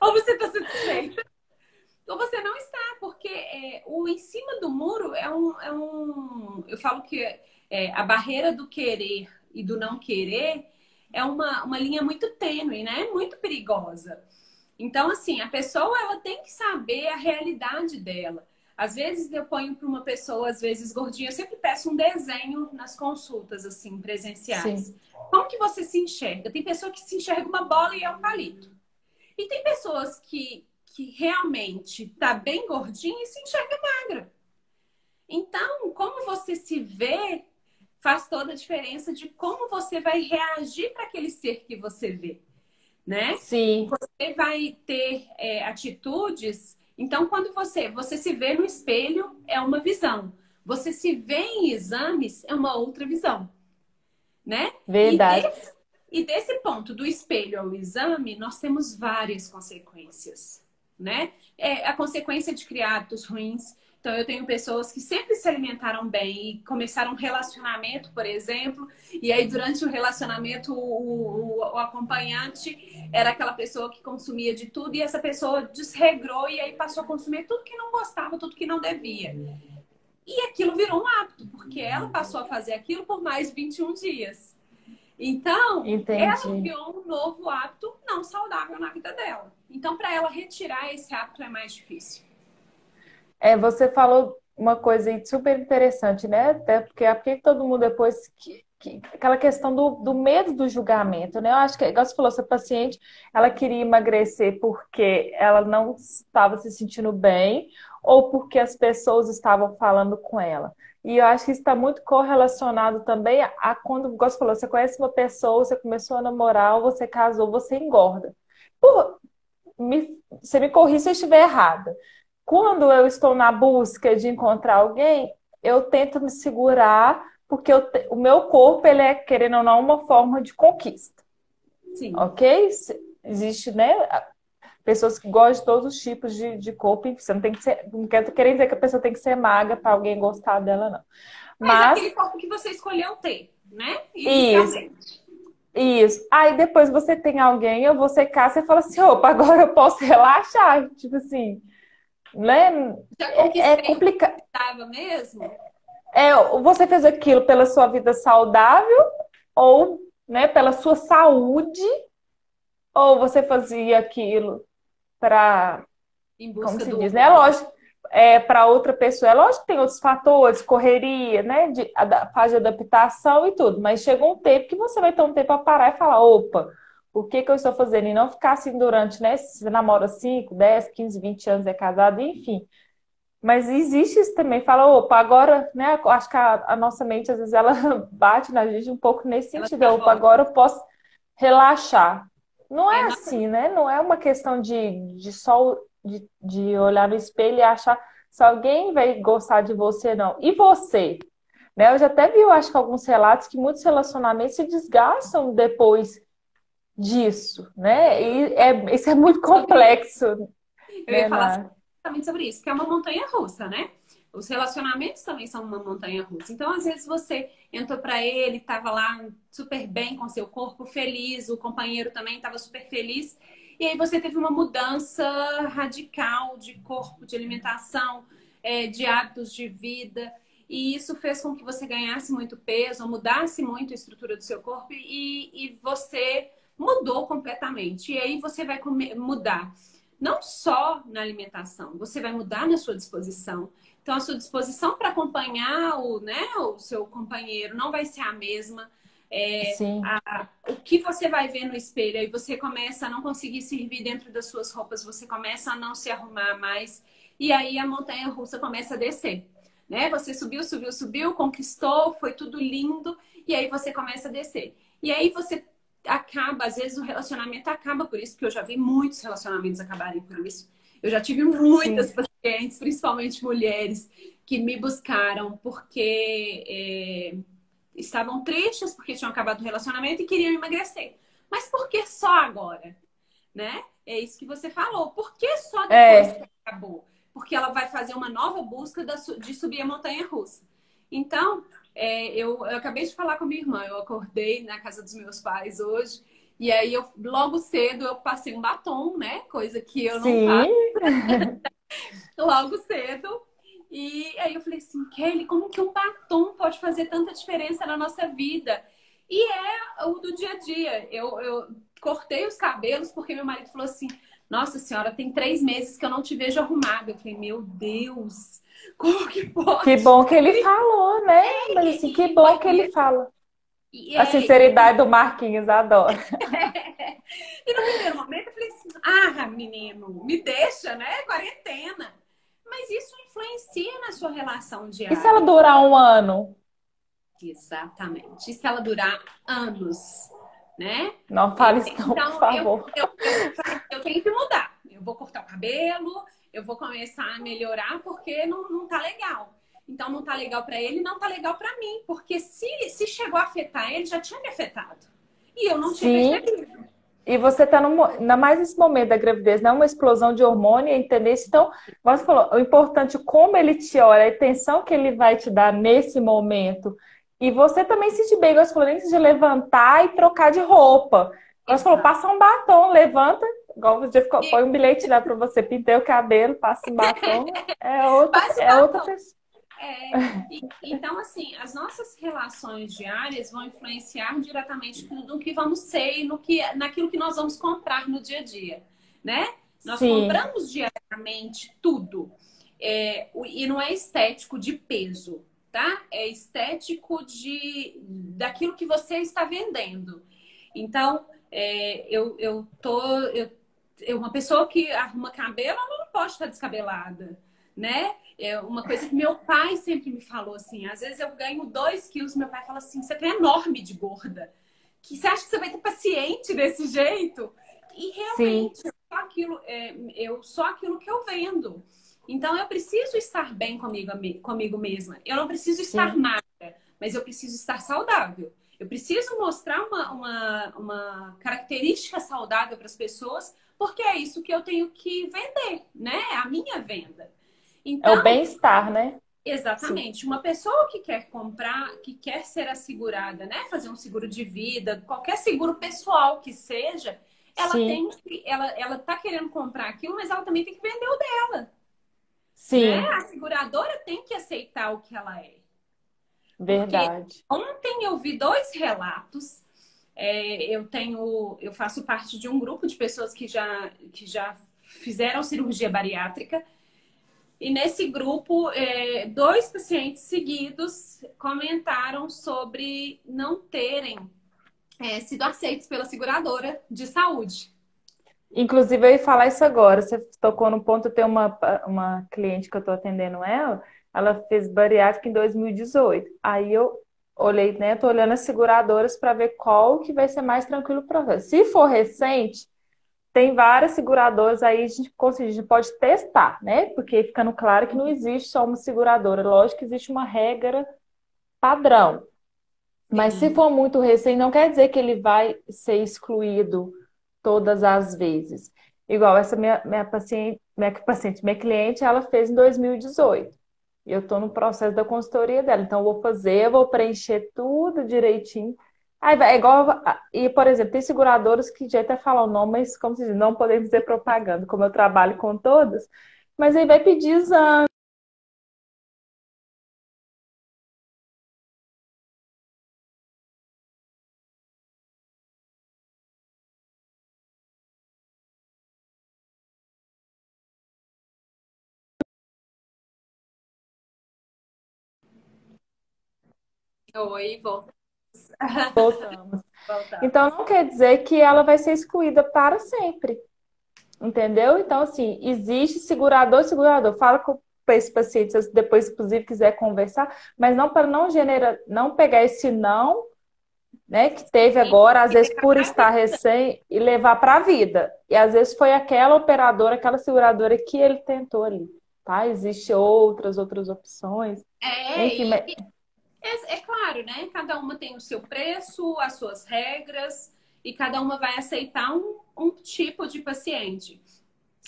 Ou você está satisfeita, ou você não está, porque o em cima do muro eu falo que a barreira do querer e do não querer é uma linha muito tênue, né? Muito perigosa. Então, assim, a pessoa ela tem que saber a realidade dela. Às vezes eu ponho para uma pessoa, às vezes gordinha, eu sempre peço um desenho nas consultas, assim, presenciais. Sim. Como que você se enxerga? Tem pessoa que se enxerga uma bola e é um palito. E tem pessoas que realmente tá bem gordinha e se enxerga magra. Então, como você se vê faz toda a diferença de como você vai reagir para aquele ser que você vê, né? Sim. Você vai ter atitudes Então, quando você se vê no espelho, é uma visão. Você se vê em exames, é uma outra visão, né? Verdade. E desse ponto, do espelho ao exame, nós temos várias consequências, né? A consequência de criar hábitos ruins. Então, eu tenho pessoas que sempre se alimentaram bem e começaram um relacionamento, por exemplo, e aí durante o relacionamento o acompanhante era aquela pessoa que consumia de tudo e essa pessoa desregrou e aí passou a consumir tudo que não gostava, tudo que não devia. E aquilo virou um hábito, porque ela passou a fazer aquilo por mais de 21 dias. Então, ela Entendi. criou um novo hábito não saudável na vida dela. Então, para ela retirar esse hábito é mais difícil. Você falou uma coisa aí super interessante, né? Até porque todo mundo depois aquela questão do medo do julgamento, né? Eu acho que, igual você falou, essa paciente, ela queria emagrecer porque ela não estava se sentindo bem ou porque as pessoas estavam falando com ela. E eu acho que isso está muito correlacionado também a quando, igual você falou, você conhece uma pessoa, você começou a namorar, ou você casou, você engorda. Pô, você me corrija se eu estiver errada. Quando eu estou na busca de encontrar alguém, eu tento me segurar, porque o meu corpo, ele é, querendo ou não, uma forma de conquista, Sim. ok? Existe, né, pessoas que gostam de todos os tipos de corpo, e você não tem que ser, não quero querer dizer que a pessoa tem que ser magra para alguém gostar dela, não. Mas aquele Mas, corpo que você escolheu ter, né? isso, Inicialmente. isso. Aí depois você tem alguém, ou você casa e fala assim, opa, agora eu posso relaxar, tipo assim, né? Já É conquistei o que complicado. estava mesmo? Você fez aquilo pela sua vida saudável ou, né, pela sua saúde, ou você fazia aquilo para, Em como busca se do diz, né? É outro. lógico, para outra pessoa. É lógico que tem outros fatores, correria, né, fase de adaptação e tudo, mas chega um tempo que você vai ter um tempo para parar e falar, opa, o que que eu estou fazendo? E não ficar assim durante, né? Se você namora 5, 10, 15, 20 anos, é casado, enfim. Mas existe isso também. Fala, opa, agora, né? Eu acho que a nossa mente, às vezes, ela bate na gente um pouco nesse Ela sentido. Opa, sabota. agora eu posso relaxar. Não É é natural. assim, né? Não é uma questão de só de olhar no espelho e achar se alguém vai gostar de você, não. E você? Né? Eu já até vi, eu acho que alguns relatos que muitos relacionamentos se desgastam depois disso, né? Isso é muito Sobre isso. complexo, Eu ia né, falar Nar? exatamente sobre isso, que é uma montanha russa, né? Os relacionamentos também são uma montanha russa. Então, às vezes, você entrou para ele, estava lá super bem com seu corpo, feliz, o companheiro também estava super feliz, e aí você teve uma mudança radical de corpo, de alimentação, de hábitos de vida, e isso fez com que você ganhasse muito peso, mudasse muito a estrutura do seu corpo, e você mudou completamente. E aí você vai mudar não só na alimentação, você vai mudar na sua disposição. Então, a sua disposição para acompanhar o seu companheiro não vai ser a mesma. Sim. O que você vai ver no espelho, aí você começa a não conseguir servir dentro das suas roupas, você começa a não se arrumar mais, e aí a montanha russa começa a descer. Né? Você subiu, subiu, subiu, conquistou, foi tudo lindo, e aí você começa a descer. E aí você acaba, às vezes o relacionamento acaba por isso, porque eu já vi muitos relacionamentos acabarem por isso. Eu já tive muitas Sim. pacientes, principalmente mulheres, que me buscaram porque estavam tristes porque tinham acabado o relacionamento e queriam emagrecer. Mas por que só agora? Né? É isso que você falou. Por que só depois É, que acabou? Porque ela vai fazer uma nova busca de subir a montanha russa. Então, eu acabei de falar com minha irmã. Eu acordei na casa dos meus pais hoje. E aí, logo cedo, eu passei um batom, né? Coisa que eu não faço sim, logo cedo. E aí eu falei assim, Kelly, como que um batom pode fazer tanta diferença na nossa vida? E é o do dia a dia. Eu cortei os cabelos porque meu marido falou assim, nossa senhora, tem 3 meses que eu não te vejo arrumada. Eu falei, meu Deus, como que que pode? bom que ele falou, né? Mas assim, que E, bom que ele fala. e, A é, e, sinceridade do Marquinhos, adoro. e no primeiro momento eu falei assim, ah, menino, me deixa, né? Quarentena. Mas isso influencia na sua relação E se ela diária. durar um ano? Exatamente. E se ela durar anos, né? Não fale isso não, por Então, favor. eu tenho que mudar. Eu vou cortar o cabelo, eu vou começar a melhorar porque não tá legal. Então não tá legal para ele, não tá legal para mim, porque se chegou a afetar ele, já tinha me afetado. E eu não tinha Sim. percebido. E você está ainda mais nesse momento da gravidez, não é uma explosão de hormônio, entendeu? Então, você falou, o importante é como ele te olha, a atenção que ele vai te dar nesse momento. E você também se sentir bem, você falou, nem de levantar e trocar de roupa. Você falou, Exato. passa um batom, levanta, igual você põe um bilhete lá para você, pintei o cabelo, passa um batom, Faz o é outra batom. pessoa. Então, assim, as nossas relações diárias vão influenciar diretamente no que vamos ser e naquilo que nós vamos comprar no dia a dia, né? Nós Sim, compramos diariamente tudo. E não é estético de peso, tá? É estético daquilo que você está vendendo. Então, uma pessoa que arruma cabelo, ela não pode estar descabelada, né? É uma coisa que meu pai sempre me falou assim. Às vezes eu ganho 2 quilos, meu pai fala assim: você tá enorme de gorda. Que você acha que você vai ter paciente desse jeito? E sim, realmente, eu sou aquilo que eu vendo. Então eu preciso estar bem comigo mesma. Eu não preciso estar sim. magra, mas eu preciso estar saudável. Eu preciso mostrar uma característica saudável para as pessoas, porque é isso que eu tenho que vender, né? É a minha venda. É o Então, bem-estar, né? Sim, exatamente, uma pessoa que quer comprar, que quer ser assegurada, né? Fazer um seguro de vida, qualquer seguro pessoal que seja, sim, ela tá querendo comprar aquilo, mas ela também tem que vender o dela, né? sim, A seguradora tem que aceitar o que ela é. Porque verdade. ontem eu vi 2 relatos. Eu faço parte de um grupo de pessoas que já fizeram cirurgia bariátrica. E nesse grupo, 2 pacientes seguidos comentaram sobre não terem sido aceitos pela seguradora de saúde. Inclusive, eu ia falar isso agora. Você tocou no ponto, tem uma cliente que eu estou atendendo ela fez bariátrica em 2018. Aí eu olhei, né? Tô olhando as seguradoras para ver qual que vai ser mais tranquilo para você. Se for recente, tem várias seguradoras aí, a gente pode testar, né? Porque ficando claro que não existe só uma seguradora. Lógico que existe uma regra padrão. Mas se Sim. for muito recente, não quer dizer que ele vai ser excluído todas as vezes. Igual essa minha cliente, ela fez em 2018. E eu estou no processo da consultoria dela. Então, eu vou preencher tudo direitinho. É igual. E, por exemplo, tem seguradoras que já até falam o nome, mas, como se diz, não podemos dizer propaganda, como eu trabalho com todas. Mas aí vai pedir exame. Oi, vou Voltamos. voltar. Então, não quer dizer que ela vai ser excluída para sempre. Entendeu? Então, assim, existe segurador, segurador. Fala com esse paciente, se você depois, inclusive, quiser conversar, mas não para não pegar esse não, né, que teve Sim, agora, às e vezes ficar por pra estar vida. recém, e levar para a vida. E às vezes foi aquela operadora, aquela seguradora que ele tentou ali, tá? Existe outras opções. É, Enfim, e mas é claro, né? Cada uma tem o seu preço, as suas regras, e cada uma vai aceitar um tipo de paciente.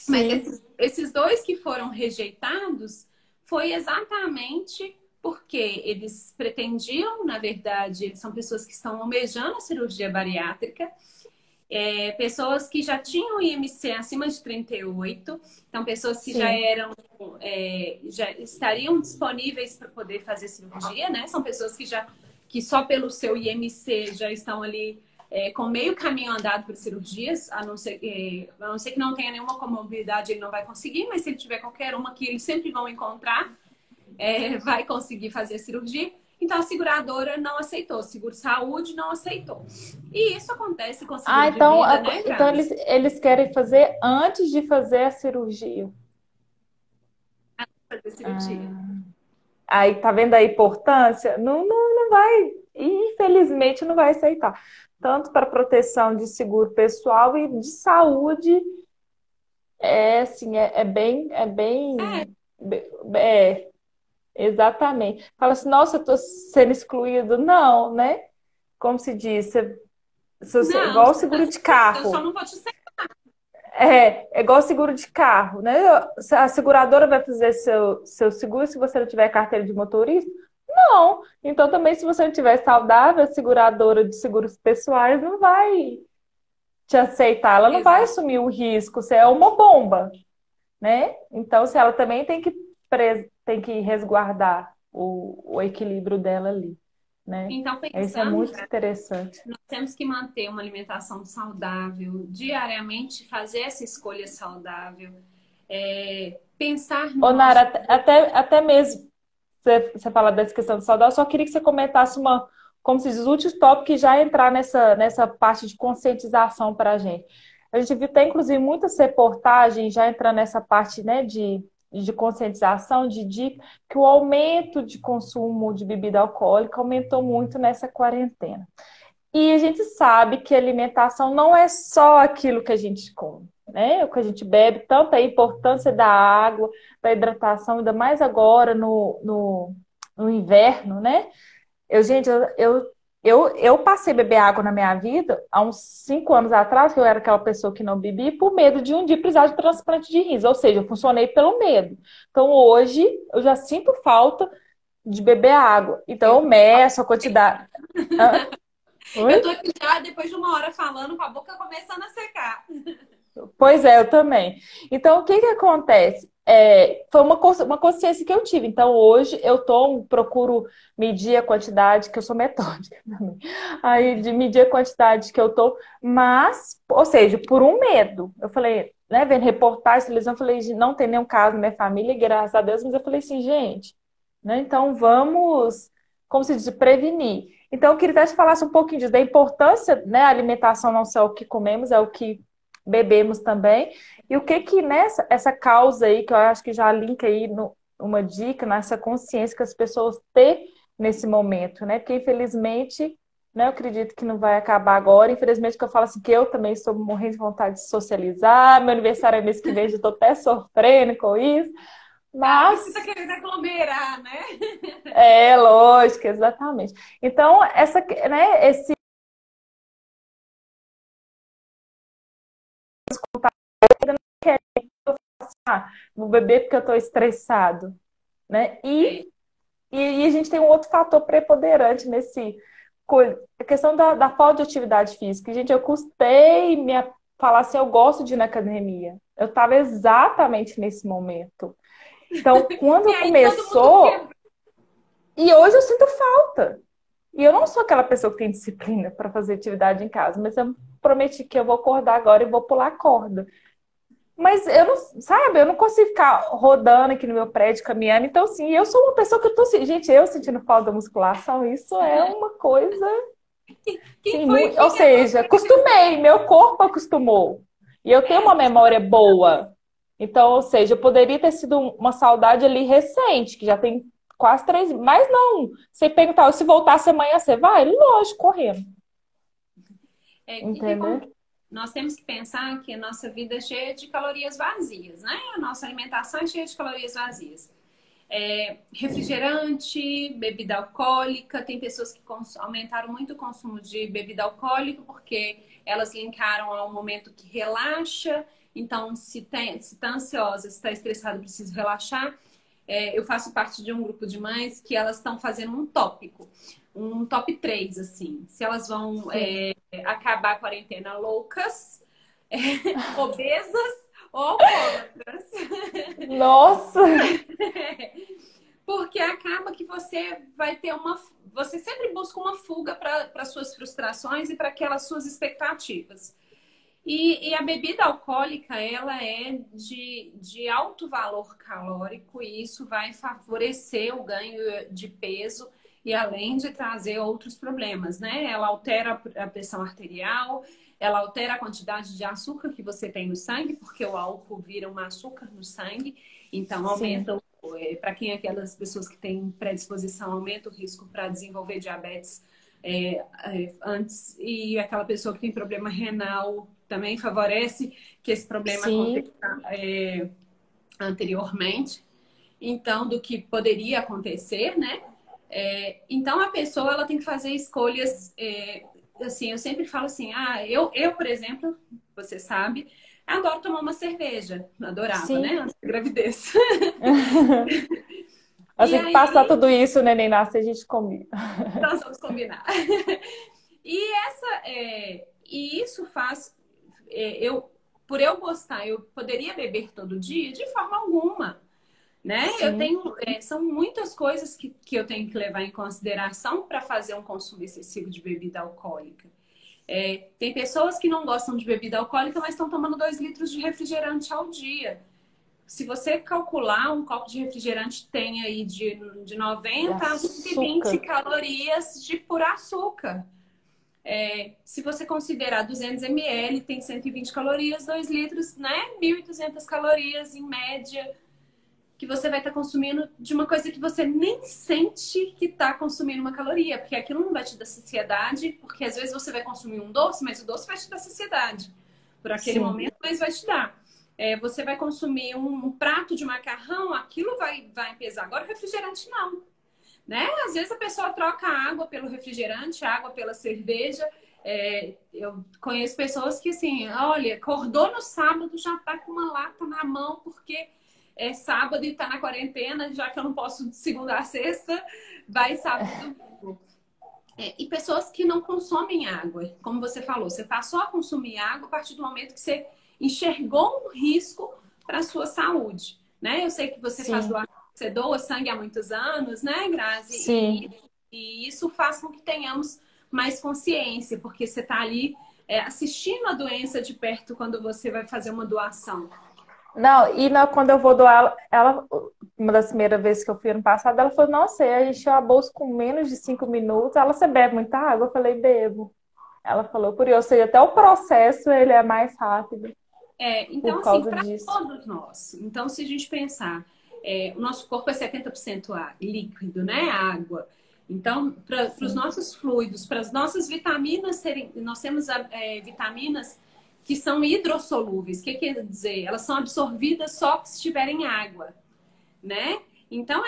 Mas sim, esses 2 que foram rejeitados foi exatamente porque eles pretendiam, na verdade, eles são pessoas que estão almejando a cirurgia bariátrica, pessoas que já tinham IMC acima de 38, então pessoas que já sim. eram, já estariam disponíveis para poder fazer cirurgia, né? São pessoas que só pelo seu IMC já estão ali com meio caminho andado para cirurgias, a não ser que não tenha nenhuma comorbidade, ele não vai conseguir, mas se ele tiver qualquer uma que eles sempre vão encontrar, vai conseguir fazer a cirurgia. Então a seguradora não aceitou, o seguro-saúde não aceitou. E isso acontece com Ah, seguro de vida, né, então Gabs? eles querem fazer antes de fazer a cirurgia. Fazer cirurgia. Ah. Aí tá vendo a importância? Não vai, infelizmente não vai aceitar. Tanto para proteção de seguro pessoal e de saúde É assim, é, exatamente. Fala assim, nossa, eu tô sendo excluído. Não, né? Como se diz, Não, igual você está seguro de certo, eu só carro. não vou te ser. É igual seguro de carro, né? A seguradora vai fazer seu seguro se você não tiver carteira de motorista? Não. Então, também, se você não tiver saudável, a seguradora de seguros pessoais não vai te aceitar, ela não vai Exato. assumir o risco, você é uma bomba, né? Então, se ela também tem que resguardar o equilíbrio dela ali, né? Então, Isso é pensando, muito interessante. nós temos que manter uma alimentação saudável, diariamente fazer essa escolha saudável, pensar no Ô, Nara, nosso. até mesmo você fala dessa questão de saudade, eu só queria que você comentasse como se diz, os últimos tópicos que já entrar nessa parte de conscientização para a gente. A gente viu até, inclusive, muitas reportagens já entrando nessa parte, né, de conscientização, de dica, que o aumento de consumo de bebida alcoólica aumentou muito nessa quarentena. E a gente sabe que alimentação não é só aquilo que a gente come, né? O que a gente bebe, tanto a importância da água, da hidratação, ainda mais agora no inverno, né? Gente, eu passei a beber água na minha vida há uns 5 anos atrás, que eu era aquela pessoa que não bebia, por medo de um dia precisar de transplante de rins, ou seja, eu funcionei pelo medo. Então hoje eu já sinto falta de beber água. Então Eu eu também falo. meço a quantidade. Hã? Eu tô Oi? aqui já, depois de uma hora falando, com a boca começando a secar. Pois é, eu também. Então, o que que acontece? Foi uma consciência que eu tive. Então, hoje procuro medir a quantidade, que eu sou metódica também. Aí, de medir a quantidade que eu tô, mas, ou seja, por um medo. Eu falei, né, vendo reportagem, televisão, eu falei, não tem nenhum caso na minha família, graças a Deus, mas eu falei assim, gente, né, então vamos, como se diz, prevenir. Então, eu queria até te falasse um pouquinho disso, da importância, né, a alimentação não só o que comemos, é o que bebemos também. E o que que nessa essa causa aí, que eu acho que já linka aí uma dica nessa consciência que as pessoas têm nesse momento, né? Porque infelizmente, né, eu acredito que não vai acabar agora. Infelizmente, que eu falo assim, que eu também estou morrendo de vontade de socializar. Meu aniversário é mês que vem, já estou até sofrendo com isso. Ah, você tá Mas querendo aglomerar, né? é lógico, exatamente. Então, esse vou beber porque eu estou estressado, né? É. E a gente tem um outro fator preponderante a questão da falta de atividade física. Gente, eu custei falar assim, eu gosto de ir na academia. Eu estava exatamente nesse momento. Então, E quando aí todo mundo começou, quer. e hoje eu sinto falta. E eu não sou aquela pessoa que tem disciplina para fazer atividade em casa, mas eu prometi que eu vou acordar agora e vou pular corda. Mas eu não, sabe, eu não consigo ficar rodando aqui no meu prédio, caminhando. Então, assim, eu sou uma pessoa que eu tô, gente, eu sentindo falta da musculação, isso é uma coisa, Quem sim, foi muito, ou aqui que andou seja, acostumei, meu corpo acostumou. E eu tenho uma memória boa. Então, ou seja, eu poderia ter sido uma saudade ali recente, que já tem quase 3, mas não. Você perguntar, se voltasse amanhã, você vai? Lógico, correndo. que Entendeu? nós temos que pensar que a nossa vida é cheia de calorias vazias, né? A nossa alimentação é cheia de calorias vazias. Refrigerante, bebida alcoólica, tem pessoas que aumentaram muito o consumo de bebida alcoólica porque elas linkaram a um momento que relaxa. Então, se tá ansiosa, se está estressada, precisa relaxar. Eu faço parte de um grupo de mães que elas estão fazendo um tópico, um top 3 assim. Se elas vão Sim. acabar a quarentena loucas, obesas ou alcoólatras. Nossa! Porque acaba que você vai ter uma. Você sempre busca uma fuga para suas frustrações e para aquelas suas expectativas. E a bebida alcoólica, ela é de alto valor calórico e isso vai favorecer o ganho de peso e além de trazer outros problemas, né? Ela altera a pressão arterial, ela altera a quantidade de açúcar que você tem no sangue, porque o álcool vira um açúcar no sangue, então Sim. aumenta, para quem é aquelas pessoas que têm predisposição, aumenta o risco para desenvolver diabetes antes, e aquela pessoa que tem problema renal também favorece que esse problema Sim, aconteça anteriormente, então, do que poderia acontecer, né? Então, a pessoa ela tem que fazer escolhas. Assim, eu sempre falo assim: por exemplo, você sabe, adoro tomar uma cerveja. Adorava, né? sim. Antes da gravidez. E Assim que passar aí, tudo isso, o neném nasce, a gente combina. nós vamos combinar. E isso faz. Por eu gostar, eu poderia beber todo dia? De forma alguma. Né? Sim, São muitas coisas que eu tenho que levar em consideração para fazer um consumo excessivo de bebida alcoólica. Tem pessoas que não gostam de bebida alcoólica, mas estão tomando 2 litros de refrigerante ao dia. Se você calcular, um copo de refrigerante tem aí de de 90 a 120 açúcar. calorias de puro açúcar. Se você considerar 200 ml, tem 120 calorias, 2 litros, né? 1.200 calorias em média que você vai estar consumindo de uma coisa que você nem sente que está consumindo uma caloria, porque aquilo não vai te dar saciedade, porque às vezes você vai consumir um doce, mas o doce vai te dar saciedade por aquele Sim, momento, mas vai te dar. Você vai consumir um prato de macarrão, aquilo vai pesar. Agora o refrigerante não, né? Às vezes a pessoa troca a água pelo refrigerante, a água pela cerveja. Eu conheço pessoas que assim, olha, acordou no sábado, já tá com uma lata na mão, porque é sábado e tá na quarentena, já que eu não posso de segunda a sexta, vai sábado e domingo. E pessoas que não consomem água, como você falou, você passou a consumir água a partir do momento que você enxergou um risco para a sua saúde, né? Eu sei que você faz sim, doação, você doa sangue há muitos anos, né, Grazi? sim. E isso faz com que tenhamos mais consciência, porque você está ali assistindo a doença de perto quando você vai fazer uma doação. Não, quando eu vou doar, uma das primeiras vezes que eu fui ano passado, ela falou, nossa, a gente encheu a bolsa com menos de 5 minutos. Ela, você bebe muita água? Eu falei, bebo. Ela falou, curioso, ou seja, até o processo ele é mais rápido Então, por assim, causa para disso. todos nós. Então, se a gente pensar, o nosso corpo é 70% líquido, né? Água. Então, para os Sim. nossos fluidos, para as nossas vitaminas serem. Nós temos vitaminas que são hidrossolúveis. O que quer dizer? Elas são absorvidas só se estiverem água, né? Então,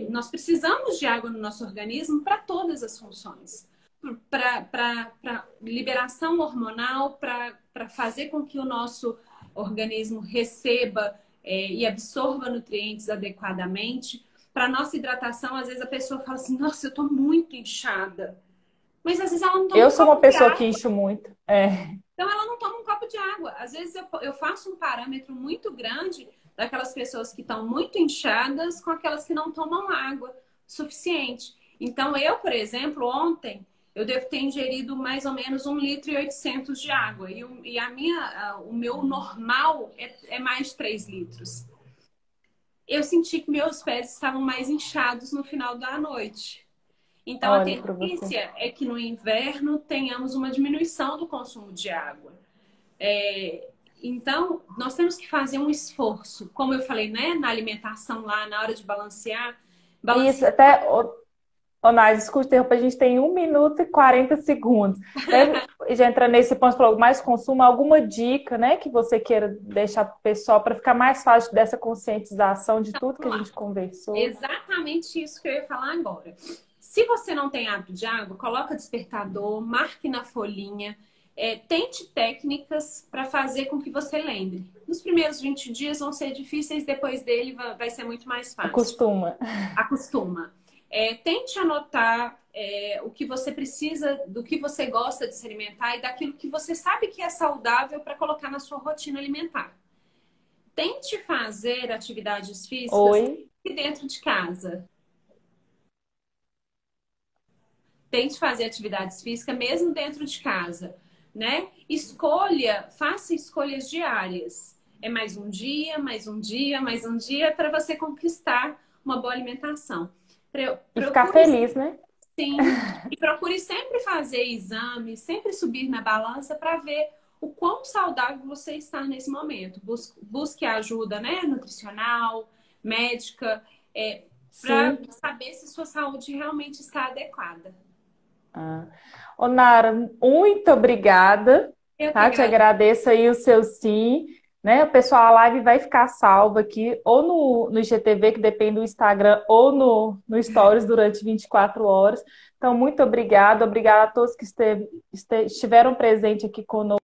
nós precisamos de água no nosso organismo para todas as funções. Para liberação hormonal, para fazer com que o nosso organismo receba e absorva nutrientes adequadamente. Para nossa hidratação, às vezes a pessoa fala assim: nossa, eu estou muito inchada. Mas às vezes ela não toma Eu um sou uma copo de pessoa que água. encho muito. É. Então ela não toma um copo de água. Às vezes eu faço um parâmetro muito grande daquelas pessoas que estão muito inchadas com aquelas que não tomam água suficiente. Então eu, por exemplo, ontem eu devo ter ingerido mais ou menos 1,8 litros de água. O meu normal é mais de 3 litros. Eu senti que meus pés estavam mais inchados no final da noite. Então, a Olha para você. tendência é que no inverno tenhamos uma diminuição do consumo de água. Então, nós temos que fazer um esforço, como eu falei, né, na alimentação lá, na hora de balancear, Isso, balancear. até, ô, Nai, desculpa interromper, a gente tem 1 minuto e 40 segundos. Até já entrando nesse ponto, falou mais consumo, alguma dica, né, que você queira deixar para o pessoal para ficar mais fácil dessa conscientização de tudo que a Vamos lá. gente conversou? Exatamente isso que eu ia falar agora. Se você não tem hábito de água, coloca despertador, marque na folhinha, tente técnicas para fazer com que você lembre. Nos primeiros 20 dias vão ser difíceis, depois dele vai ser muito mais fácil. Acostuma. Acostuma. Tente anotar o que você precisa, do que você gosta de se alimentar e daquilo que você sabe que é saudável para colocar na sua rotina alimentar. Tente fazer atividades físicas Oi? dentro de casa. Tente fazer atividades físicas mesmo dentro de casa, né? Faça escolhas diárias. É mais um dia, mais um dia, mais um dia para você conquistar uma boa alimentação. E ficar Procure feliz, né? sim, e procure sempre fazer exames, sempre subir na balança para ver o quão saudável você está nesse momento. Busque ajuda, né, nutricional, médica, para Sim. saber se sua saúde realmente está adequada. Ah. Ô, Nara, muito obrigada. Eu que Tá? Te agradeço. agradeço aí o seu sim, né? O pessoal, a live vai ficar salva aqui, ou no IGTV, que depende do Instagram, ou no Stories durante 24 horas. Então, muito obrigada. Obrigada a todos que estiveram presentes aqui conosco.